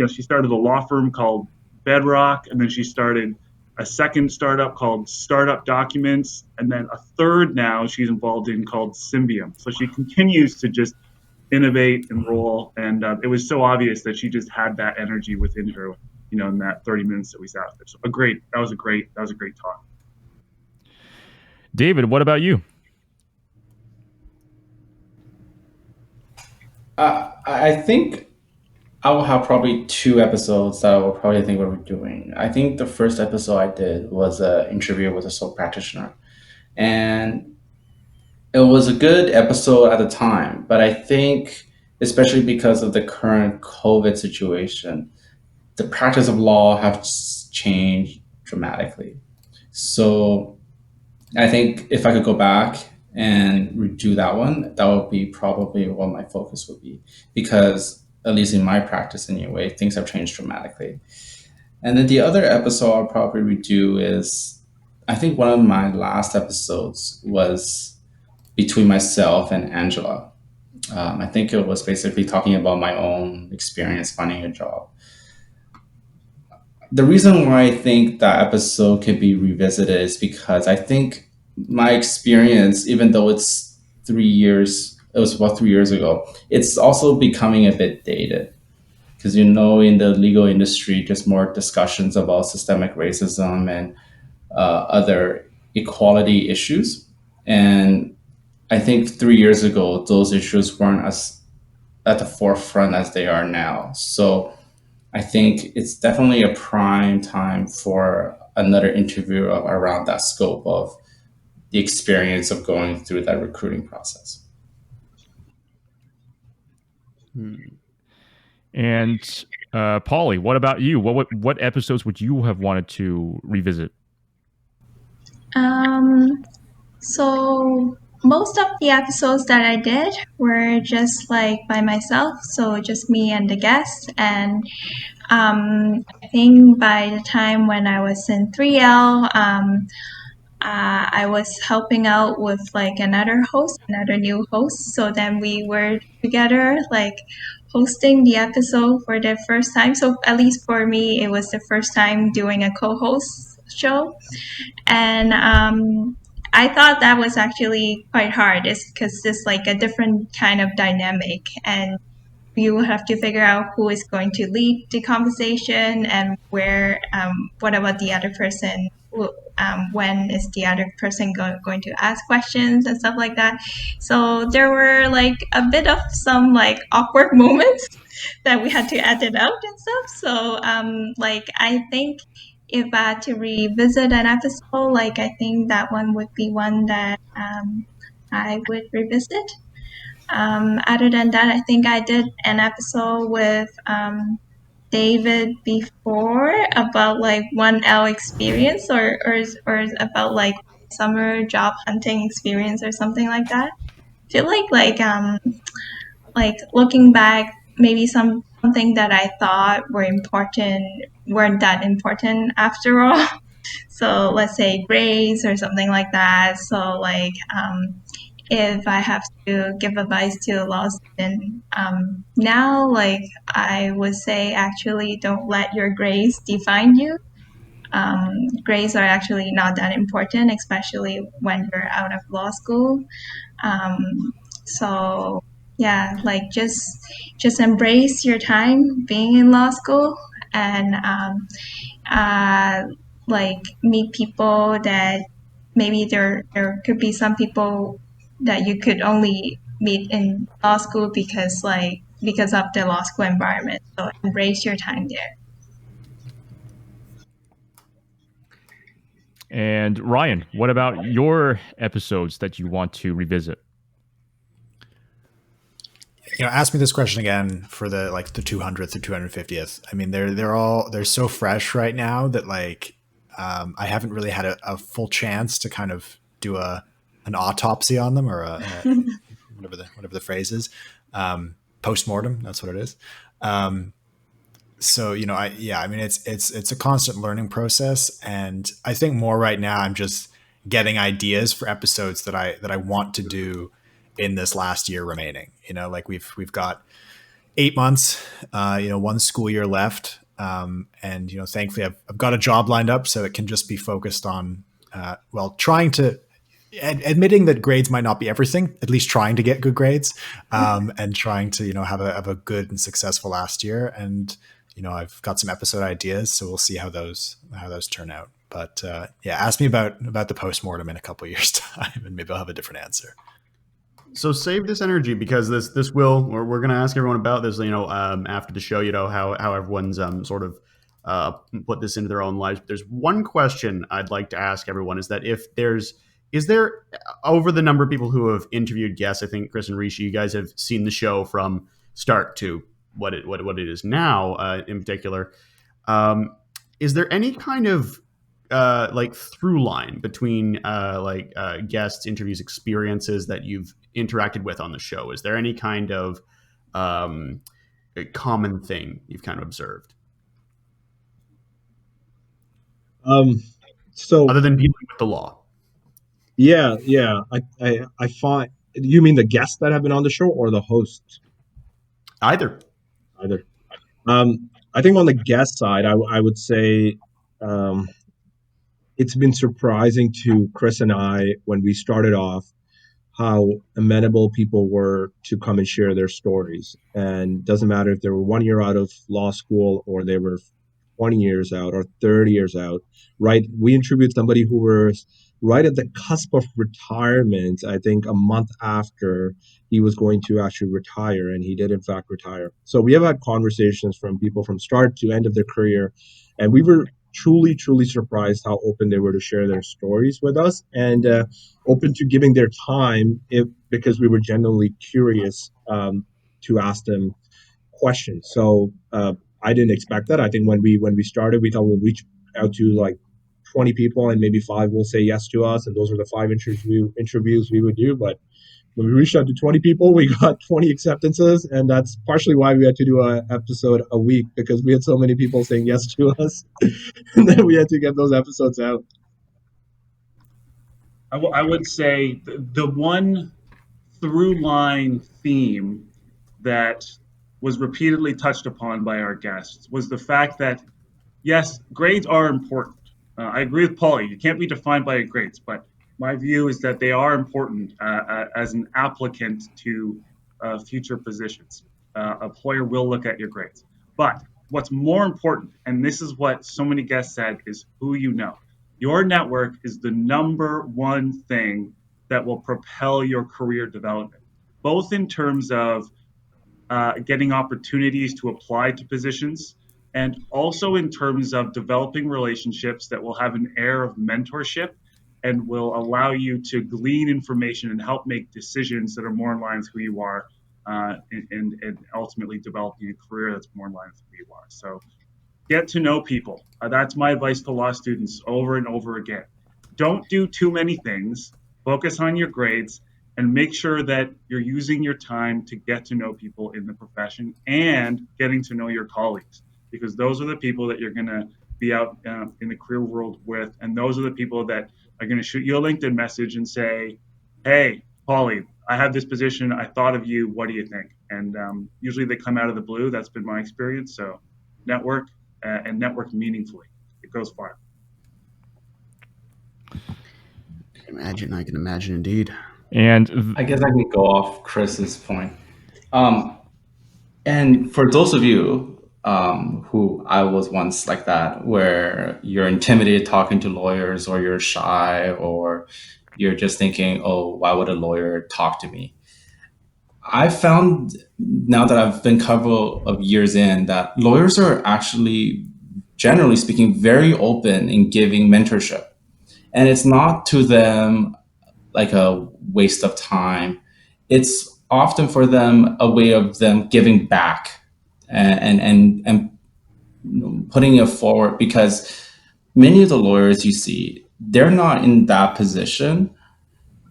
she started a law firm called Bedrock, and then she started a second startup called Startup Documents, and then a third now she's involved in called Symbium. So she continues to just innovate and roll, and it was so obvious that she just had that energy within her, in that 30 minutes that we sat there. So that was a great talk. David, what about you? I think I will have probably two episodes that I will probably think what we're doing. I think the first episode I did was an interview with a sole practitioner. And it was a good episode at the time, but I think, especially because of the current COVID situation, the practice of law has changed dramatically. So I think if I could go back and redo that one, that would be probably what my focus would be, because at least in my practice anyway, things have changed dramatically. And then the other episode I'll probably redo is, I think one of my last episodes was between myself and Angela. I think it was basically talking about my own experience finding a job. The reason why I think that episode could be revisited is because I think my experience, even though it's 3 years, it was about 3 years ago, it's also becoming a bit dated. Because in the legal industry, just more discussions about systemic racism and other equality issues. And I think 3 years ago, those issues weren't as at the forefront as they are now. So I think it's definitely a prime time for another interview around that scope of the experience of going through that recruiting process. And Polly, what about you? What episodes would you have wanted to revisit? So most of the episodes that I did were just like by myself, so just me and the guest. And I think by the time when I was in 3L, I was helping out with like another new host. So then we were together, like hosting the episode for the first time. So at least for me, it was the first time doing a co-host show. And I thought that was actually quite hard. It's because it's like a different kind of dynamic, and you have to figure out who is going to lead the conversation and where, what about the other person when is the other person going to ask questions and stuff like that. So there were like a bit of some like awkward moments that we had to edit out and stuff. So like I think if I had to revisit an episode, like I think that one would be one that I would revisit. Other than that, I think I did an episode with David before about like 1L experience or about like summer job hunting experience or something like that. I feel like looking back, maybe something that I thought weren't that important after all. So let's say grades or something like that. So like if I have to give advice to a law student now, like I would say actually don't let your grades define you. Grades are actually not that important, especially when you're out of law school. So yeah, like just embrace your time being in law school and like meet people that maybe there could be some people that you could only meet in law school because of the law school environment. So embrace your time there. And Ryan, what about your episodes that you want to revisit? Ask me this question again for the 200th or 250th. I mean, they're so fresh right now that like I haven't really had a full chance to kind of do an autopsy on them or whatever the phrase is, post-mortem. That's what it is. So I mean it's a constant learning process, and I think more right now I'm just getting ideas for episodes that I want to do in this last year remaining. Like we've got 8 months, 1 school year left, and thankfully I've got a job lined up, so it can just be focused on trying to admitting that grades might not be everything, at least trying to get good grades, and trying to have a good and successful last year. And I've got some episode ideas, so we'll see how those turn out. But ask me about the postmortem in a couple of years' time, and maybe I'll have a different answer. So save this energy, because this will we're going to ask everyone about this. After the show, how everyone's sort of put this into their own lives. There's one question I'd like to ask everyone: is that is there over the number of people who have interviewed guests? I think Chris and Rishi, you guys have seen the show from start to what it is now, in particular. Is there any kind of through line between guests, interviews, experiences that you've interacted with on the show? Is there any kind of common thing you've kind of observed? So other than dealing with the law. Yeah. I find, you mean the guests that have been on the show or the hosts? Either. I think on the guest side, I would say it's been surprising to Chris and I when we started off how amenable people were to come and share their stories. And doesn't matter if they were 1 year out of law school or they were 20 years out or 30 years out, right? We interviewed somebody who was right at the cusp of retirement, I think a month after he was going to actually retire, and he did in fact retire. So we have had conversations from people from start to end of their career, and we were truly surprised how open they were to share their stories with us, and open to giving their time because we were genuinely curious to ask them questions. So I didn't expect that. I think when we started, we thought we'll reach out to like 20 people and maybe 5 will say yes to us, and those are the 5 interviews we would do. But when we reached out to 20 people, we got 20 acceptances, and that's partially why we had to do an episode a week, because we had so many people saying yes to us, and then we had to get those episodes out. I would say the one through line theme that was repeatedly touched upon by our guests was the fact that, yes, grades are important. I agree with Polly. You can't be defined by your grades, but my view is that they are important as an applicant to future positions. Employer will look at your grades. But what's more important, and this is what so many guests said, is who you know. Your network is the number one thing that will propel your career development, both in terms of getting opportunities to apply to positions, and also in terms of developing relationships that will have an air of mentorship and will allow you to glean information and help make decisions that are more in line with who you are, and ultimately developing a career that's more in line with who you are. So get to know people. That's my advice to law students over and over again. Don't do too many things. Focus on your grades and make sure that you're using your time to get to know people in the profession and getting to know your colleagues, because those are the people that you're going to be out in the career world with. And those are the people that are going to shoot you a LinkedIn message and say, hey, Polly, I have this position. I thought of you. What do you think? And usually they come out of the blue. That's been my experience. So network and network meaningfully. It goes far. I can imagine indeed. And I guess I can go off Chris's point. And for those of you who I was once like that, where you're intimidated talking to lawyers, or you're shy, or you're just thinking, oh, why would a lawyer talk to me? I found, now that I've been a couple of years in, that lawyers are actually, generally speaking, very open in giving mentorship. And it's not to them like a waste of time. It's often for them a way of them giving back and putting it forward, because many of the lawyers you see, they're not in that position,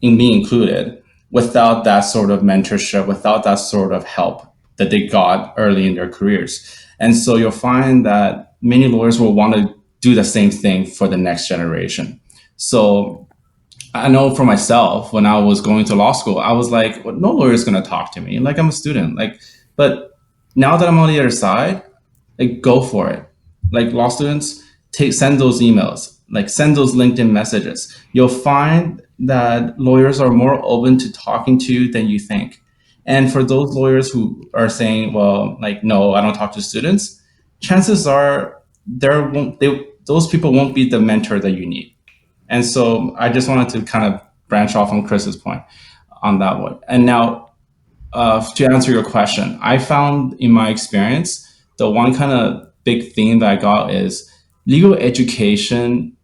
in me included, without that sort of mentorship, without that sort of help that they got early in their careers. And so you'll find that many lawyers will want to do the same thing for the next generation. So I know for myself, when I was going to law school, I was like, well, no lawyer is going to talk to me. Like, I'm a student. But now that I'm on the other side, like, go for it. Like, law students, send those emails, like send those LinkedIn messages. You'll find that lawyers are more open to talking to you than you think. And for those lawyers who are saying, well, like, no, I don't talk to students, chances are those people won't be the mentor that you need. And so I just wanted to kind of branch off on Chris's point on that one. And now, to answer your question, I found in my experience, the one kind of big theme that I got is legal education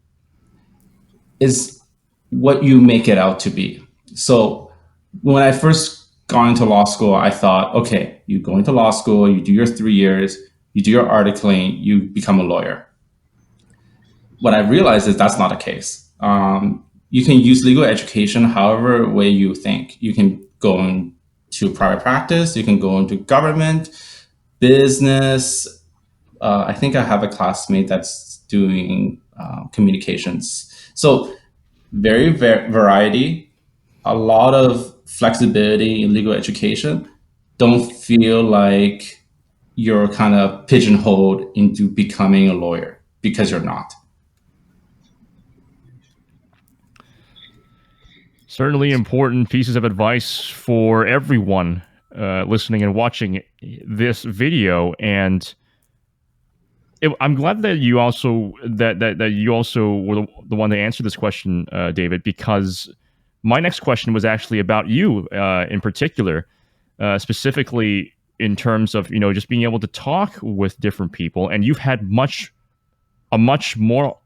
is what you make it out to be. So when I first got into law school, I thought, okay, you go into law school, you do your 3 years, you do your articling, you become a lawyer. What I realized is that's not the case. You can use legal education however way you think. You can go into private practice, you can go into government, business. I think I have a classmate that's doing communications. So very variety, a lot of flexibility in legal education. Don't feel like you're kind of pigeonholed into becoming a lawyer, because you're not. Certainly important pieces of advice for everyone listening and watching this video. And I'm glad that you also that you also were the one to answer this question, David, because my next question was actually about you in particular, specifically in terms of just being able to talk with different people, and you've had a much more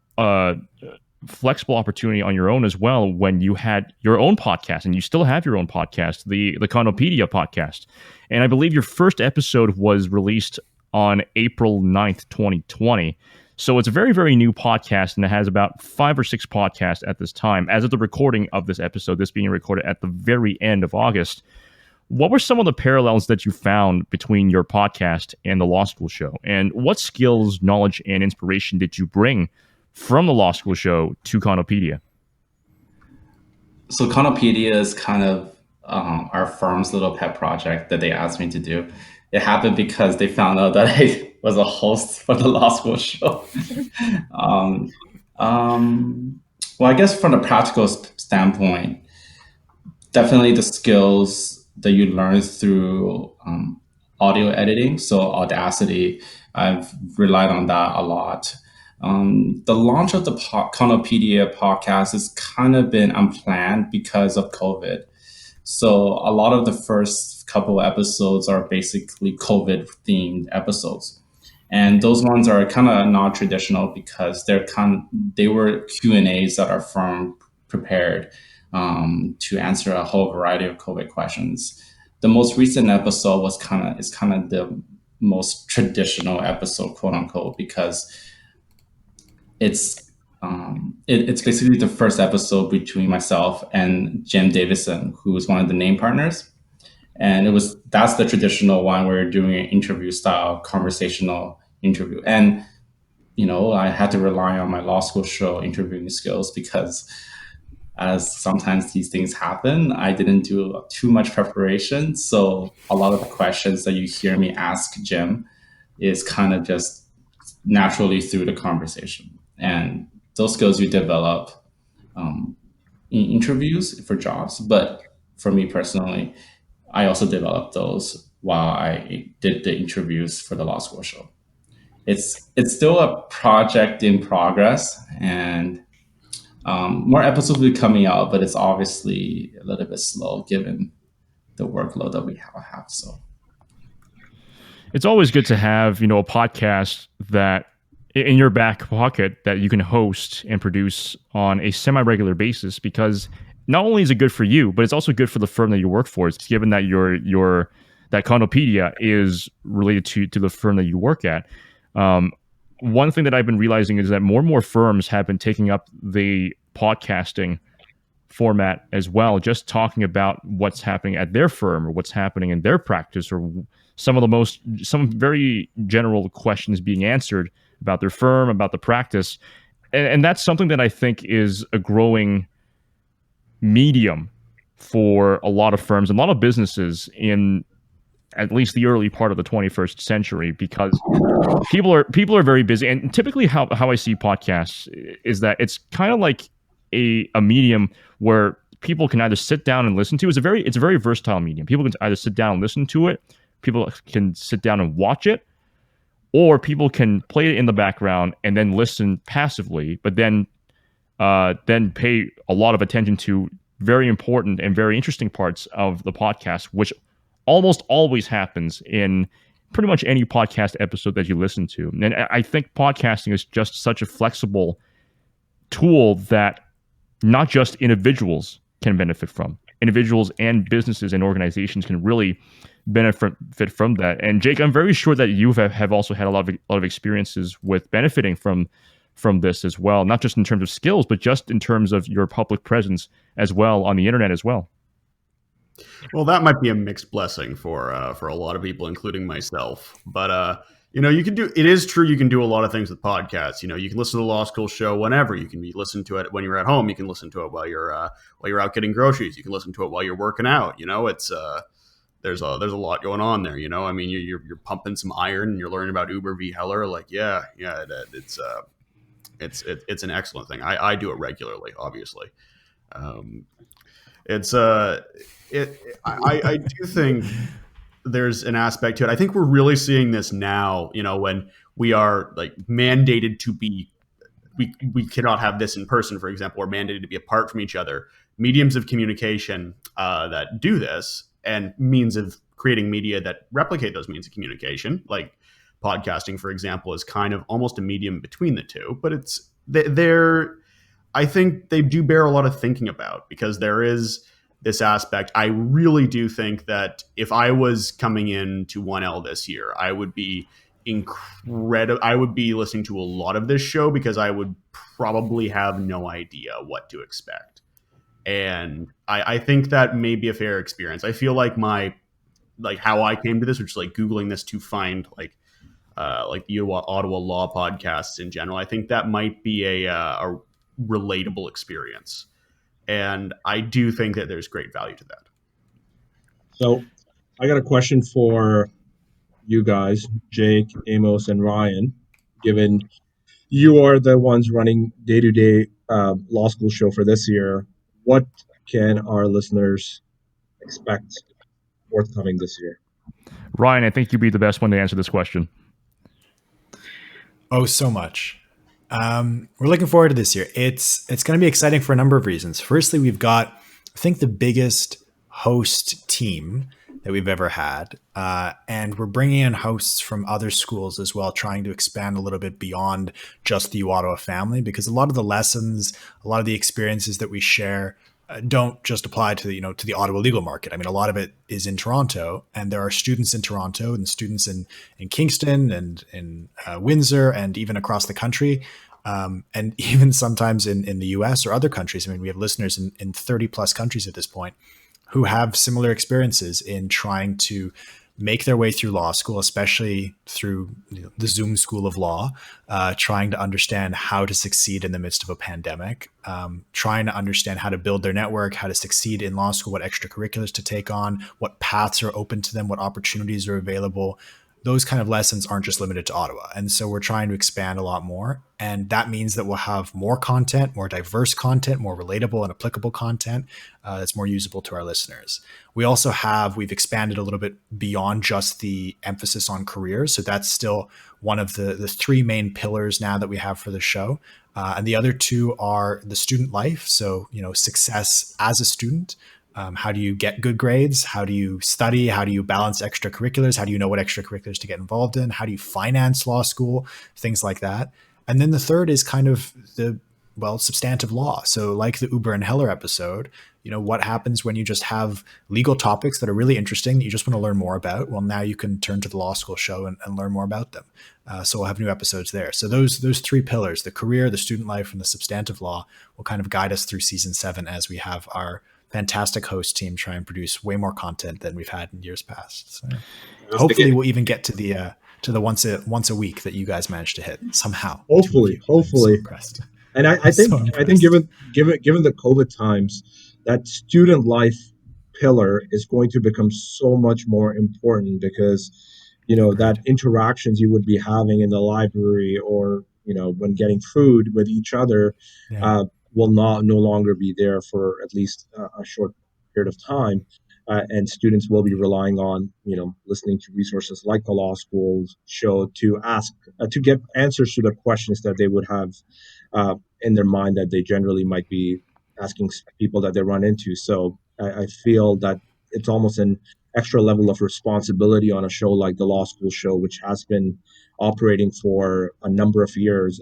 flexible opportunity on your own as well when you had your own podcast, and you still have your own podcast, the Conopedia podcast. And I believe your first episode was released on April 9th, 2020. So it's a very, very new podcast, and it has about 5 or 6 podcasts at this time. As of the recording of this episode, this being recorded at the very end of August, what were some of the parallels that you found between your podcast and the law school show? And what skills, knowledge, and inspiration did you bring from the law school show to Conopedia? So Conopedia is kind of our firm's little pet project that they asked me to do. It happened because they found out that I was a host for the law school show. Well, I guess from a practical standpoint, definitely the skills that you learn through audio editing. So Audacity, I've relied on that a lot. The launch of the Conopedia podcast has kind of been unplanned because of COVID. So a lot of the first couple episodes are basically COVID themed episodes. And those ones are kind of not traditional because they were Q&As that are firm prepared to answer a whole variety of COVID questions. The most recent episode is kind of the most traditional episode, quote unquote, because it's basically the first episode between myself and Jim Davison, who was one of the name partners. And that's the traditional one where you're doing an interview style conversational interview. And, I had to rely on my law school show interviewing skills because as sometimes these things happen, I didn't do too much preparation. So a lot of the questions that you hear me ask Jim is kind of just naturally through the conversation. And those skills you develop in interviews for jobs. But for me personally, I also developed those while I did the interviews for the law school show. It's still a project in progress, and more episodes will be coming out, but it's obviously a little bit slow given the workload that we have. So it's always good to have, a podcast that in your back pocket that you can host and produce on a semi-regular basis, because not only is it good for you, but it's also good for the firm that you work for. It's given that that Conopedia is related to the firm that you work at. One thing that I've been realizing is that more and more firms have been taking up the podcasting format as well, just talking about what's happening at their firm or what's happening in their practice, or some very general questions being answered about their firm, about the practice. And that's something that I think is a growing medium for a lot of firms and a lot of businesses in at least the early part of the 21st century, because people are very busy. And typically how I see podcasts is that it's kind of like a medium where people can either sit down and listen to. It's a very versatile medium. People can either sit down and listen to it, people can sit down and watch it, or people can play it in the background and then listen passively, but then pay a lot of attention to very important and very interesting parts of the podcast, which almost always happens in pretty much any podcast episode that you listen to. And I think podcasting is just such a flexible tool that not just individuals can benefit from. Individuals and businesses and organizations can really benefit from that. And Jake, I'm very sure that you have also had a lot of experiences with benefiting from this as well, not just in terms of skills, but just in terms of your public presence as well on the internet as well. Well, that might be a mixed blessing for a lot of people, including myself. But it is true. You can do a lot of things with podcasts. You can listen to the law school show whenever. You can listen to it when you're at home. You can listen to it while you're out getting groceries. You can listen to it while you're working out. It's there's a lot going on there. I mean, you're pumping some iron and you're learning about Uber v Heller. Like, it's an excellent thing. I do it regularly, obviously. I do think there's an aspect to it. I think we're really seeing this now, when we are like mandated to be, we cannot have this in person, for example, we're mandated to be apart from each other. Mediums of communication that do this, and means of creating media that replicate those means of communication, like podcasting, for example, is kind of almost a medium between the two, but I think they do bear a lot of thinking about, because there is this aspect. I really do think that if I was coming into 1L this year, I would be incredible. I would be listening to a lot of this show because I would probably have no idea what to expect. And I think that may be a fair experience. I feel like how I came to this, which is like Googling this to find like the Ottawa law podcasts in general. I think that might be a relatable experience. And I do think that there's great value to that. So I got a question for you guys, Jake, Amos, and Ryan. Given you are the ones running day-to-day law school show for this year, what can our listeners expect forthcoming this year? Ryan, I think you'd be the best one to answer this question. Oh, so much. We're looking forward to this year. It's going to be exciting for a number of reasons. Firstly, we've got, I think, the biggest host team that we've ever had. And we're bringing in hosts from other schools as well, trying to expand a little bit beyond just the Ottawa family, because a lot of the lessons, a lot of the experiences that we share don't just apply to to the Ottawa legal market. I mean, a lot of it is in Toronto, and there are students in Toronto and students in Kingston and in Windsor and even across the country. And even sometimes in the US or other countries. I mean, we have listeners in 30 plus countries at this point who have similar experiences in trying to make their way through law school, especially through the Zoom School of Law, trying to understand how to succeed in the midst of a pandemic, trying to understand how to build their network, how to succeed in law school, what extracurriculars to take on, what paths are open to them, what opportunities are available. Those kind of lessons aren't just limited to Ottawa. And so we're trying to expand a lot more. And that means that we'll have more content, more diverse content, more relatable and applicable content that's more usable to our listeners. We've expanded a little bit beyond just the emphasis on careers. So that's still one of the three main pillars now that we have for the show. And the other two are the student life. So, success as a student. How do you get good grades? How do you study? How do you balance extracurriculars? How do you know what extracurriculars to get involved in? How do you finance law school? Things like that. And then the third is kind of substantive law. So like the Uber and Heller episode, what happens when you just have legal topics that are really interesting that you just want to learn more about? Well, now you can turn to the law school show and learn more about them. So we'll have new episodes there. So those three pillars, the career, the student life, and the substantive law, will kind of guide us through season 7 as we have our fantastic host team try and produce way more content than we've had in years past. So hopefully we'll even get to the once a week that you guys managed to hit somehow. Hopefully. So and I think given the COVID times, that student life pillar is going to become so much more important, because that interactions you would be having in the library or when getting food with each other will no longer be there for at least a short period of time. And students will be relying on, listening to resources like the law school's show to ask, to get answers to the questions that they would have in their mind that they generally might be asking people that they run into. So I feel that it's almost an extra level of responsibility on a show like the law school show, which has been operating for a number of years,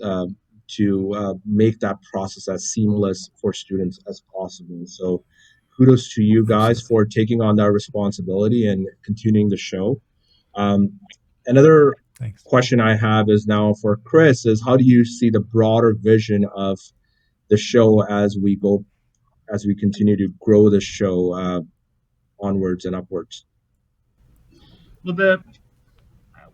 to make that process as seamless for students as possible. So kudos to you guys for taking on that responsibility and continuing the show. Another question I have is now for Chris is, how do you see the broader vision of the show as we continue to grow the show onwards and upwards? Well,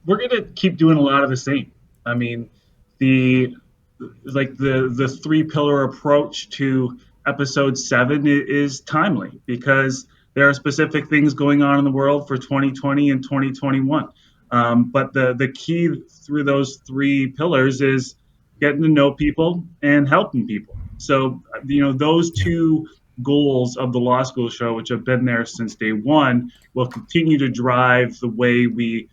we're going to keep doing a lot of the same. I mean, the 3-pillar approach to episode 7 is timely, because there are specific things going on in the world for 2020 and 2021. But the key through those 3 pillars is getting to know people and helping people. So, those 2 goals of the law school show, which have been there since day one, will continue to drive the way we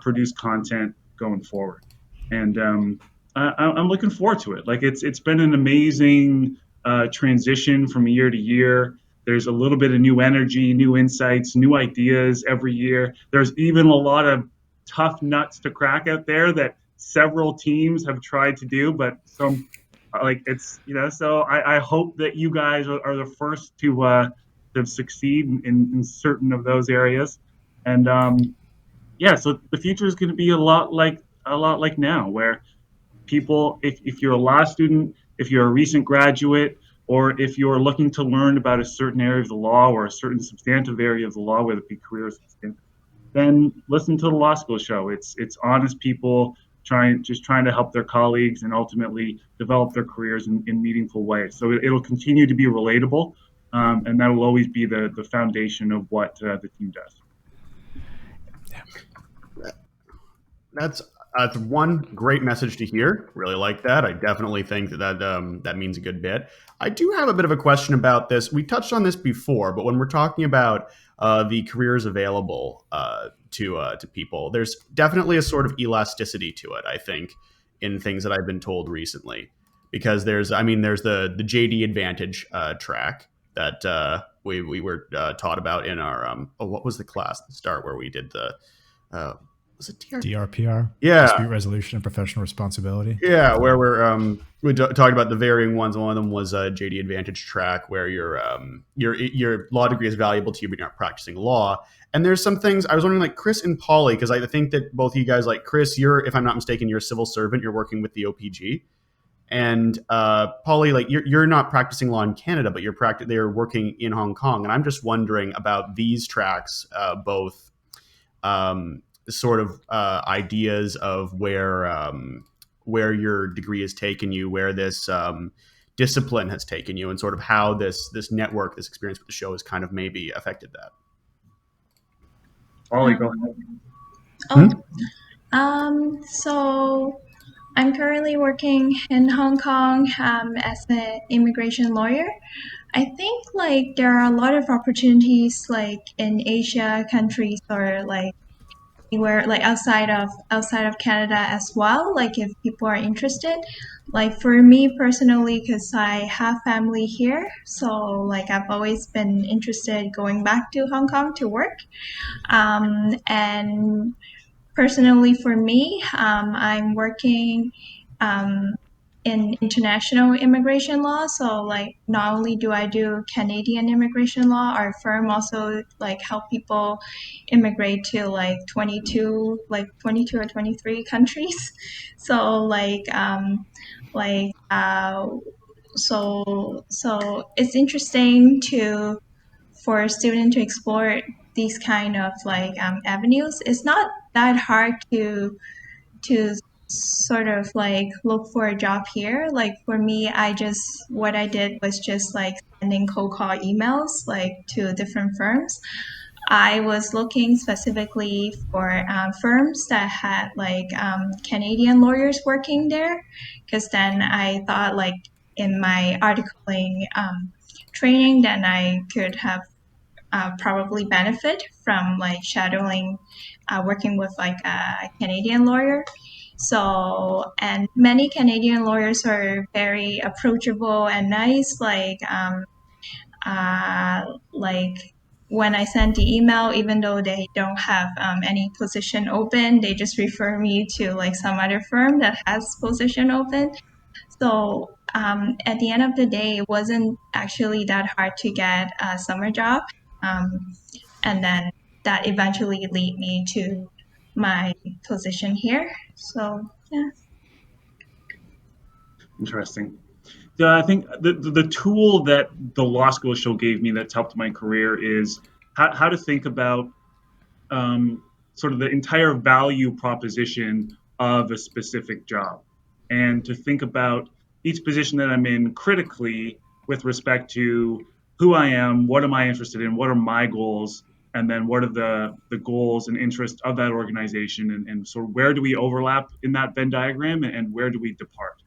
produce content going forward. And I'm looking forward to it. Like it's been an amazing transition from year to year. There's a little bit of new energy, new insights, new ideas every year. There's even a lot of tough nuts to crack out there that several teams have tried to do, but some so I hope that you guys are the first to succeed in certain of those areas. And so the future is going to be a lot like now, where people, if you're a law student, if you're a recent graduate, or if you're looking to learn about a certain area of the law or a certain substantive area of the law, whether it be career or substantive, then listen to the law school show. It's honest people trying to help their colleagues and ultimately develop their careers in meaningful ways. So it'll continue to be relatable, and that'll always be the foundation of what the team does. That's one great message to hear. Really like that. I definitely think that means a good bit. I do have a bit of a question about this. We touched on this before, but when we're talking about the careers available to people, there's definitely a sort of elasticity to it, I think, in things that I've been told recently. Because there's the JD Advantage track that we were taught about in our what was the class at the start where we did the was it DRPR? Yeah. Dispute resolution and professional responsibility. Yeah, where we talked about the varying ones. One of them was a JD Advantage track where your law degree is valuable to you, but you're not practicing law. And there's some things I was wondering, like Chris and Polly, because I think that both of you guys, like Chris, if I'm not mistaken, you're a civil servant. You're working with the OPG. And Polly, like you're not practicing law in Canada, but they're working in Hong Kong. And I'm just wondering about these tracks, both sort of ideas of where your degree has taken you, where this discipline has taken you, and sort of how this network, this experience with the show has kind of maybe affected that. Ollie, go ahead. So I'm currently working in Hong Kong as an immigration lawyer. I think like there are a lot of opportunities like in Asia countries or like anywhere like outside of Canada as well, like if people are interested. Like for me personally, because I have family here, so like I've always been interested going back to Hong Kong to work. And personally for me, I'm working in international immigration law. So like not only do I do Canadian immigration law, our firm also like help people immigrate to like 22 or 23 countries. So so it's interesting for a student to explore these kind of like avenues. It's not that hard to sort of like look for a job here. Like for me, what I did was just like sending cold call emails like to different firms. I was looking specifically for firms that had like Canadian lawyers working there, because then I thought like in my articling training, then I could have probably benefit from like shadowing, working with like a Canadian lawyer. So, and many Canadian lawyers are very approachable and nice. Like when I send the email, even though they don't have any position open, they just refer me to like some other firm that has position open. So at the end of the day, it wasn't actually that hard to get a summer job. And then that eventually lead me to my position here. So yeah. Interesting. Yeah, I think the tool that the law school show gave me that's helped my career is how to think about sort of the entire value proposition of a specific job, and to think about each position that I'm in critically with respect to who I am, what am I interested in, what are my goals, and then what are the goals and interests of that organization, and sort of where do we overlap in that Venn diagram, and where do we depart.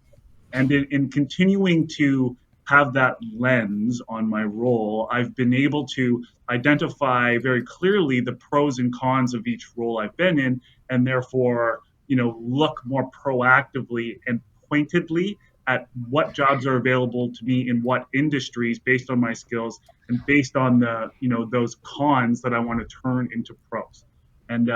And in continuing to have that lens on my role, I've been able to identify very clearly the pros and cons of each role I've been in, and therefore, look more proactively and pointedly at what jobs are available to me in what industries based on my skills and based on those cons that I want to turn into pros. And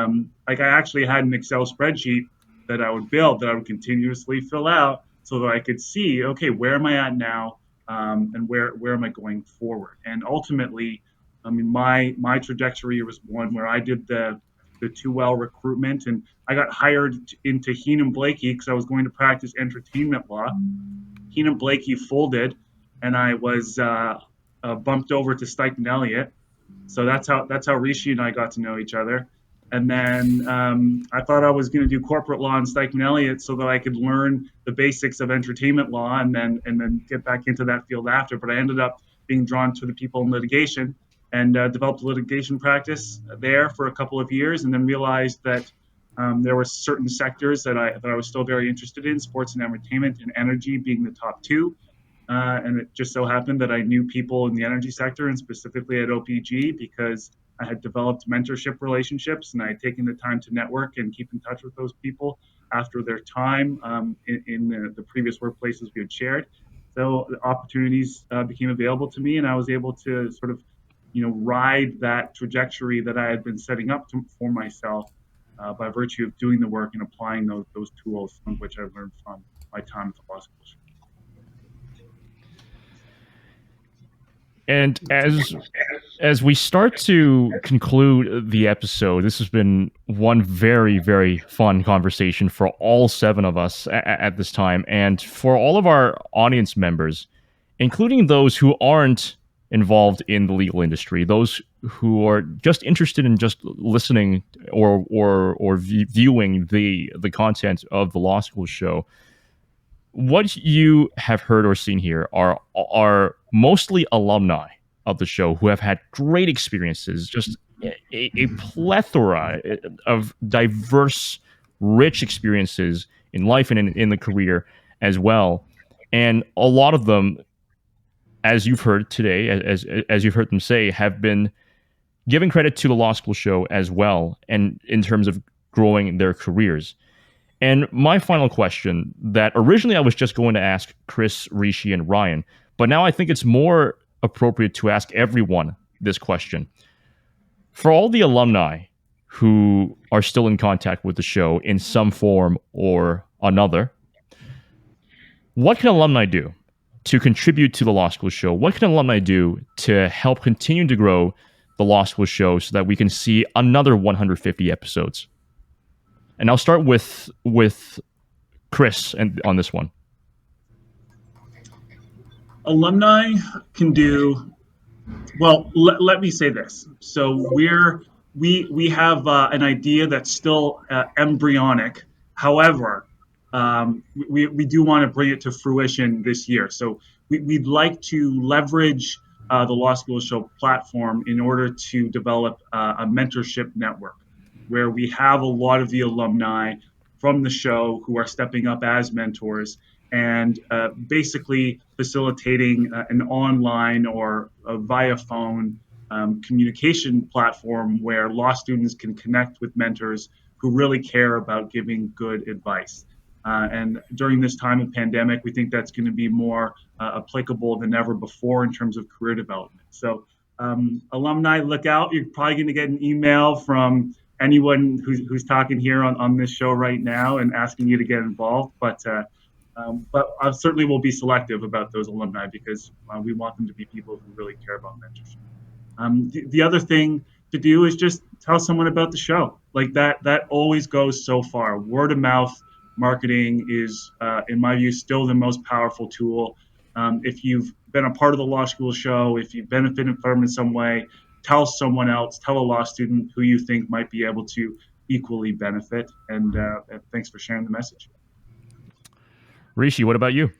like I actually had an Excel spreadsheet that I would build that I would continuously fill out so that I could see, okay, where am I at now, and where am I going forward? And ultimately, I mean, my trajectory was one where I did the 2L recruitment, and I got hired into Heenan Blakey because I was going to practice entertainment law. Heenan Blakey folded, and I was bumped over to Stikeman Elliott. So that's how Rishi and I got to know each other. And then I thought I was going to do corporate law in Stikeman Elliott so that I could learn the basics of entertainment law and then get back into that field after. But I ended up being drawn to the people in litigation and developed a litigation practice there for a couple of years, and then realized that there were certain sectors that I was still very interested in, sports and entertainment and energy being the top two. And it just so happened that I knew people in the energy sector, and specifically at OPG, because I had developed mentorship relationships and I had taken the time to network and keep in touch with those people after their time in the previous workplaces we had shared. So the opportunities became available to me, and I was able to sort of, ride that trajectory that I had been setting up for myself by virtue of doing the work and applying those tools, some of which I've learned from my time at the law school. And as we start to conclude the episode, this has been one very, very fun conversation for all 7 of us at this time, and for all of our audience members, including those who aren't involved in the legal industry, those who are just interested in just listening or viewing the content of the Law School Show. What you have heard or seen here are mostly alumni of the show who have had great experiences, just a plethora of diverse, rich experiences in life and in the career as well. And a lot of them, as you've heard today, as you've heard them say, have been giving credit to the Law School Show as well, and in terms of growing their careers. And my final question, that originally I was just going to ask Chris, Rishi, and Ryan, but now I think it's more appropriate to ask everyone this question. For all the alumni who are still in contact with the show in some form or another, what can alumni do to contribute to the Law School Show? What can alumni do to help continue to grow the Law School Show so that we can see another 150 episodes? And I'll start with Chris on this one. Alumni can do well. Let me say this. So we have an idea that's still embryonic. However, we do want to bring it to fruition this year. So we'd like to leverage the Law School Show platform in order to develop a mentorship network, where we have a lot of the alumni from the show who are stepping up as mentors and basically facilitating an online or via phone communication platform where law students can connect with mentors who really care about giving good advice. And during this time of pandemic, we think that's going to be more applicable than ever before in terms of career development. So alumni, look out. You're probably going to get an email from anyone who's talking here on this show right now and asking you to get involved. But I certainly will be selective about those alumni because we want them to be people who really care about mentorship. The other thing to do is just tell someone about the show. Like that always goes so far. Word of mouth marketing is, in my view, still the most powerful tool. If you've been a part of the Law School Show, if you've benefited from it in some way, tell someone else, tell a law student who you think might be able to equally benefit. And thanks for sharing the message. Rishi, what about you?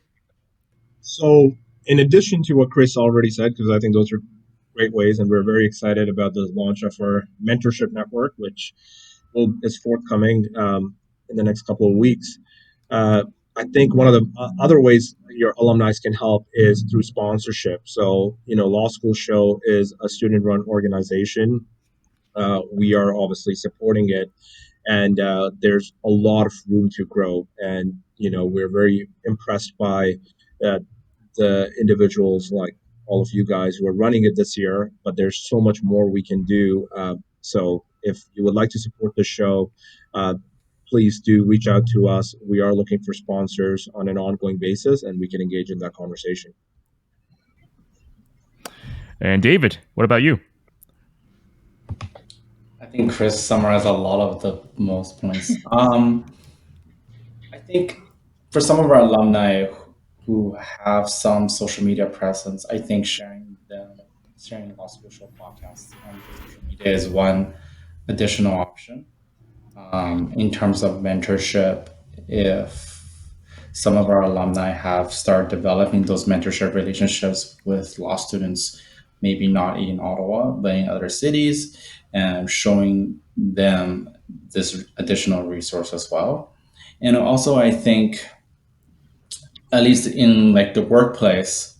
So in addition to what Chris already said, because I think those are great ways, and we're very excited about the launch of our mentorship network, which is forthcoming in the next couple of weeks. I think one of the other ways your alumni can help is through sponsorship. So, Law School Show is a student-run organization. We are obviously supporting it, and there's a lot of room to grow. And, we're very impressed by the individuals like all of you guys who are running it this year, but there's so much more we can do. So if you would like to support the show, please do reach out to us. We are looking for sponsors on an ongoing basis, and we can engage in that conversation. And David, what about you? I think Chris summarized a lot of the most points. I think for some of our alumni who have some social media presence, I think sharing Law School Show podcasts on social media is one additional option. In terms of mentorship, if some of our alumni have started developing those mentorship relationships with law students, maybe not in Ottawa, but in other cities, and showing them this additional resource as well. And also, I think, at least in the workplace,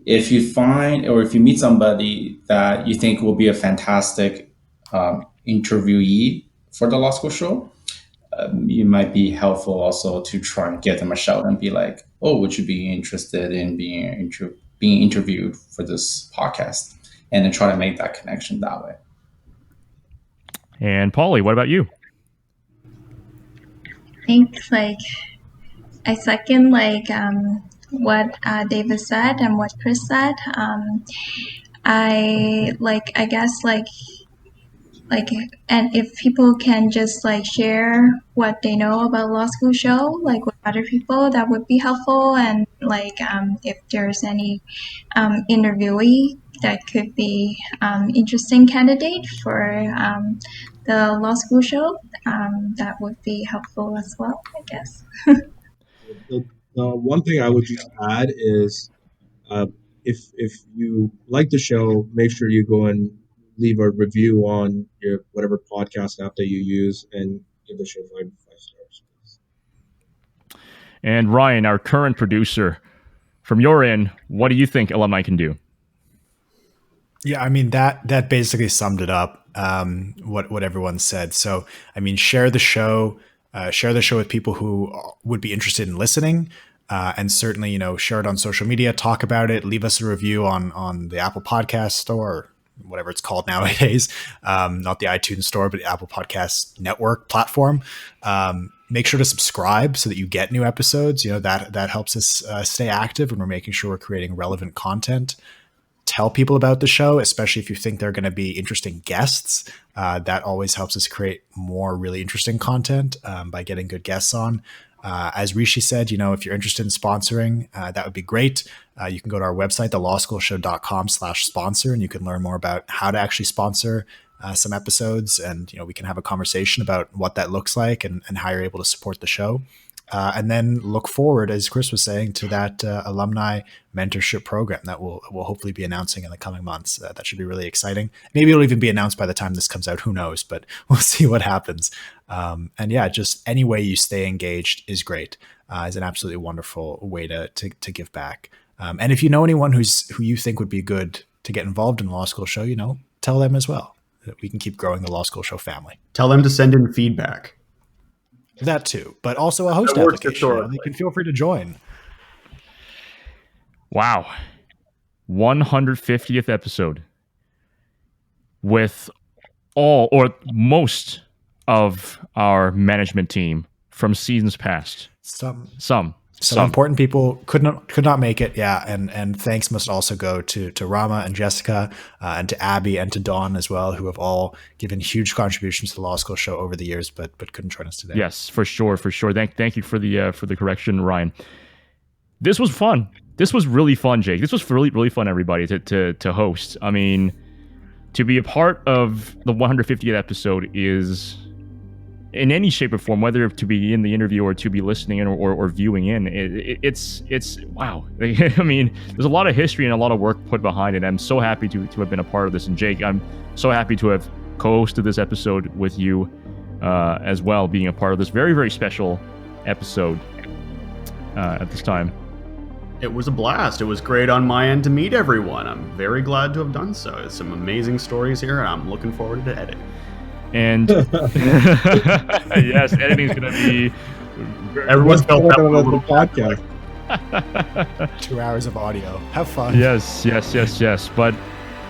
if you find or if you meet somebody that you think will be a fantastic interviewee for the Law School Show, it might be helpful also to try and get them a shout and be like, oh, would you be interested in being interviewed for this podcast? And then try to make that connection that way. And Polly, what about you? I think I second what David said and what Chris said. I guess and if people can just share what they know about Law School Show with other people, that would be helpful. And if there's any interviewee that could be interesting candidate for the Law School Show, that would be helpful as well, I guess. The one thing I would just add is if you like the show, make sure you go and leave a review on your whatever podcast app that you use and give the show five stars. And Ryan, our current producer, from your end, what do you think alumni can do? Yeah, I mean, that basically summed it up, what everyone said. So, I mean, share the show with people who would be interested in listening. And certainly, share it on social media, talk about it, leave us a review on the Apple Podcast Store, whatever it's called nowadays, not the iTunes Store, but the Apple Podcast Network platform. Make sure to subscribe so that you get new episodes. That helps us stay active when we're making sure we're creating relevant content. Tell people about the show, especially if you think they're going to be interesting guests. That always helps us create more really interesting content by getting good guests on. As Rishi said, if you're interested in sponsoring, that would be great. You can go to our website, thelawschoolshow.com/sponsor, and you can learn more about how to actually sponsor some episodes. And, we can have a conversation about what that looks like and how you're able to support the show. And then look forward, as Chris was saying, to that alumni mentorship program that we'll hopefully be announcing in the coming months. That should be really exciting. Maybe it'll even be announced by the time this comes out. Who knows? But we'll see what happens. And yeah, just any way you stay engaged is great. Is an absolutely wonderful way to give back. And if you know anyone who you think would be good to get involved in the Law School Show, tell them as well. We can keep growing the Law School Show family. Tell them to send in feedback. That too, but also a host application. They can feel free to join. Wow. 150th episode with all or most of our management team from seasons past. Some important people could not make it. Yeah. And thanks must also go to Rama and Jessica and to Abby and to Dawn as well, who have all given huge contributions to the Law School Show over the years, but couldn't join us today. Yes, for sure. Thank you for the correction, Ryan. This was fun. This was really fun, Jake. This was really, really fun, everybody, to host. I mean, to be a part of the 150th episode is, in any shape or form, whether to be in the interview or to be listening in or viewing in, it's wow. I mean, there's a lot of history and a lot of work put behind it. I'm so happy to have been a part of this. And Jake, I'm so happy to have co-hosted this episode with you as well, being a part of this very, very special episode at this time. It was a blast. It was great on my end to meet everyone. I'm very glad to have done so. There's some amazing stories here, and I'm looking forward to editing. And yes, editing is going to be. Everyone's felt that about the podcast. 2 hours of audio. Have fun. Yes. But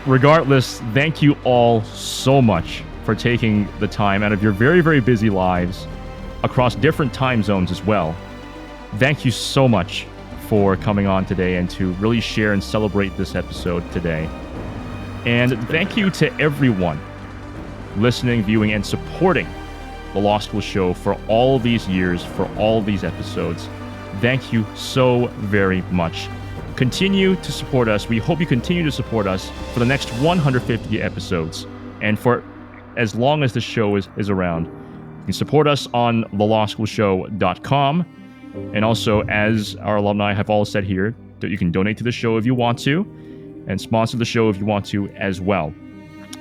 regardless, thank you all so much for taking the time out of your very, very busy lives across different time zones as well. Thank you so much for coming on today and to really share and celebrate this episode today. And thank you to everyone listening, viewing, and supporting the Law School Show for all these years, for all these episodes. Thank you so very much. Continue to support us. We hope you continue to support us for the next 150 episodes and for as long as the show is around. You can support us on thelawschoolshow.com. And also, as our alumni have all said here, that you can donate to the show if you want to and sponsor the show if you want to as well.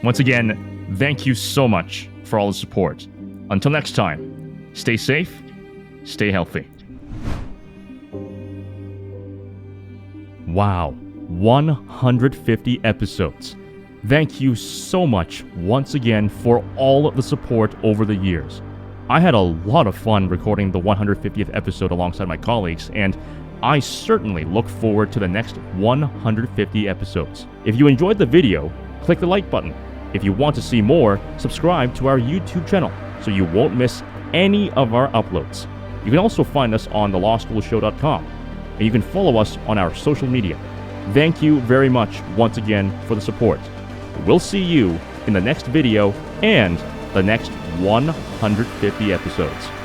Once again, thank you so much for all the support. Until next time, stay safe, stay healthy. Wow, 150 episodes. Thank you so much once again for all of the support over the years. I had a lot of fun recording the 150th episode alongside my colleagues, and I certainly look forward to the next 150 episodes. If you enjoyed the video, click the like button. If you want to see more, subscribe to our YouTube channel so you won't miss any of our uploads. You can also find us on thelawschoolshow.com, and you can follow us on our social media. Thank you very much once again for the support. We'll see you in the next video and the next 150 episodes.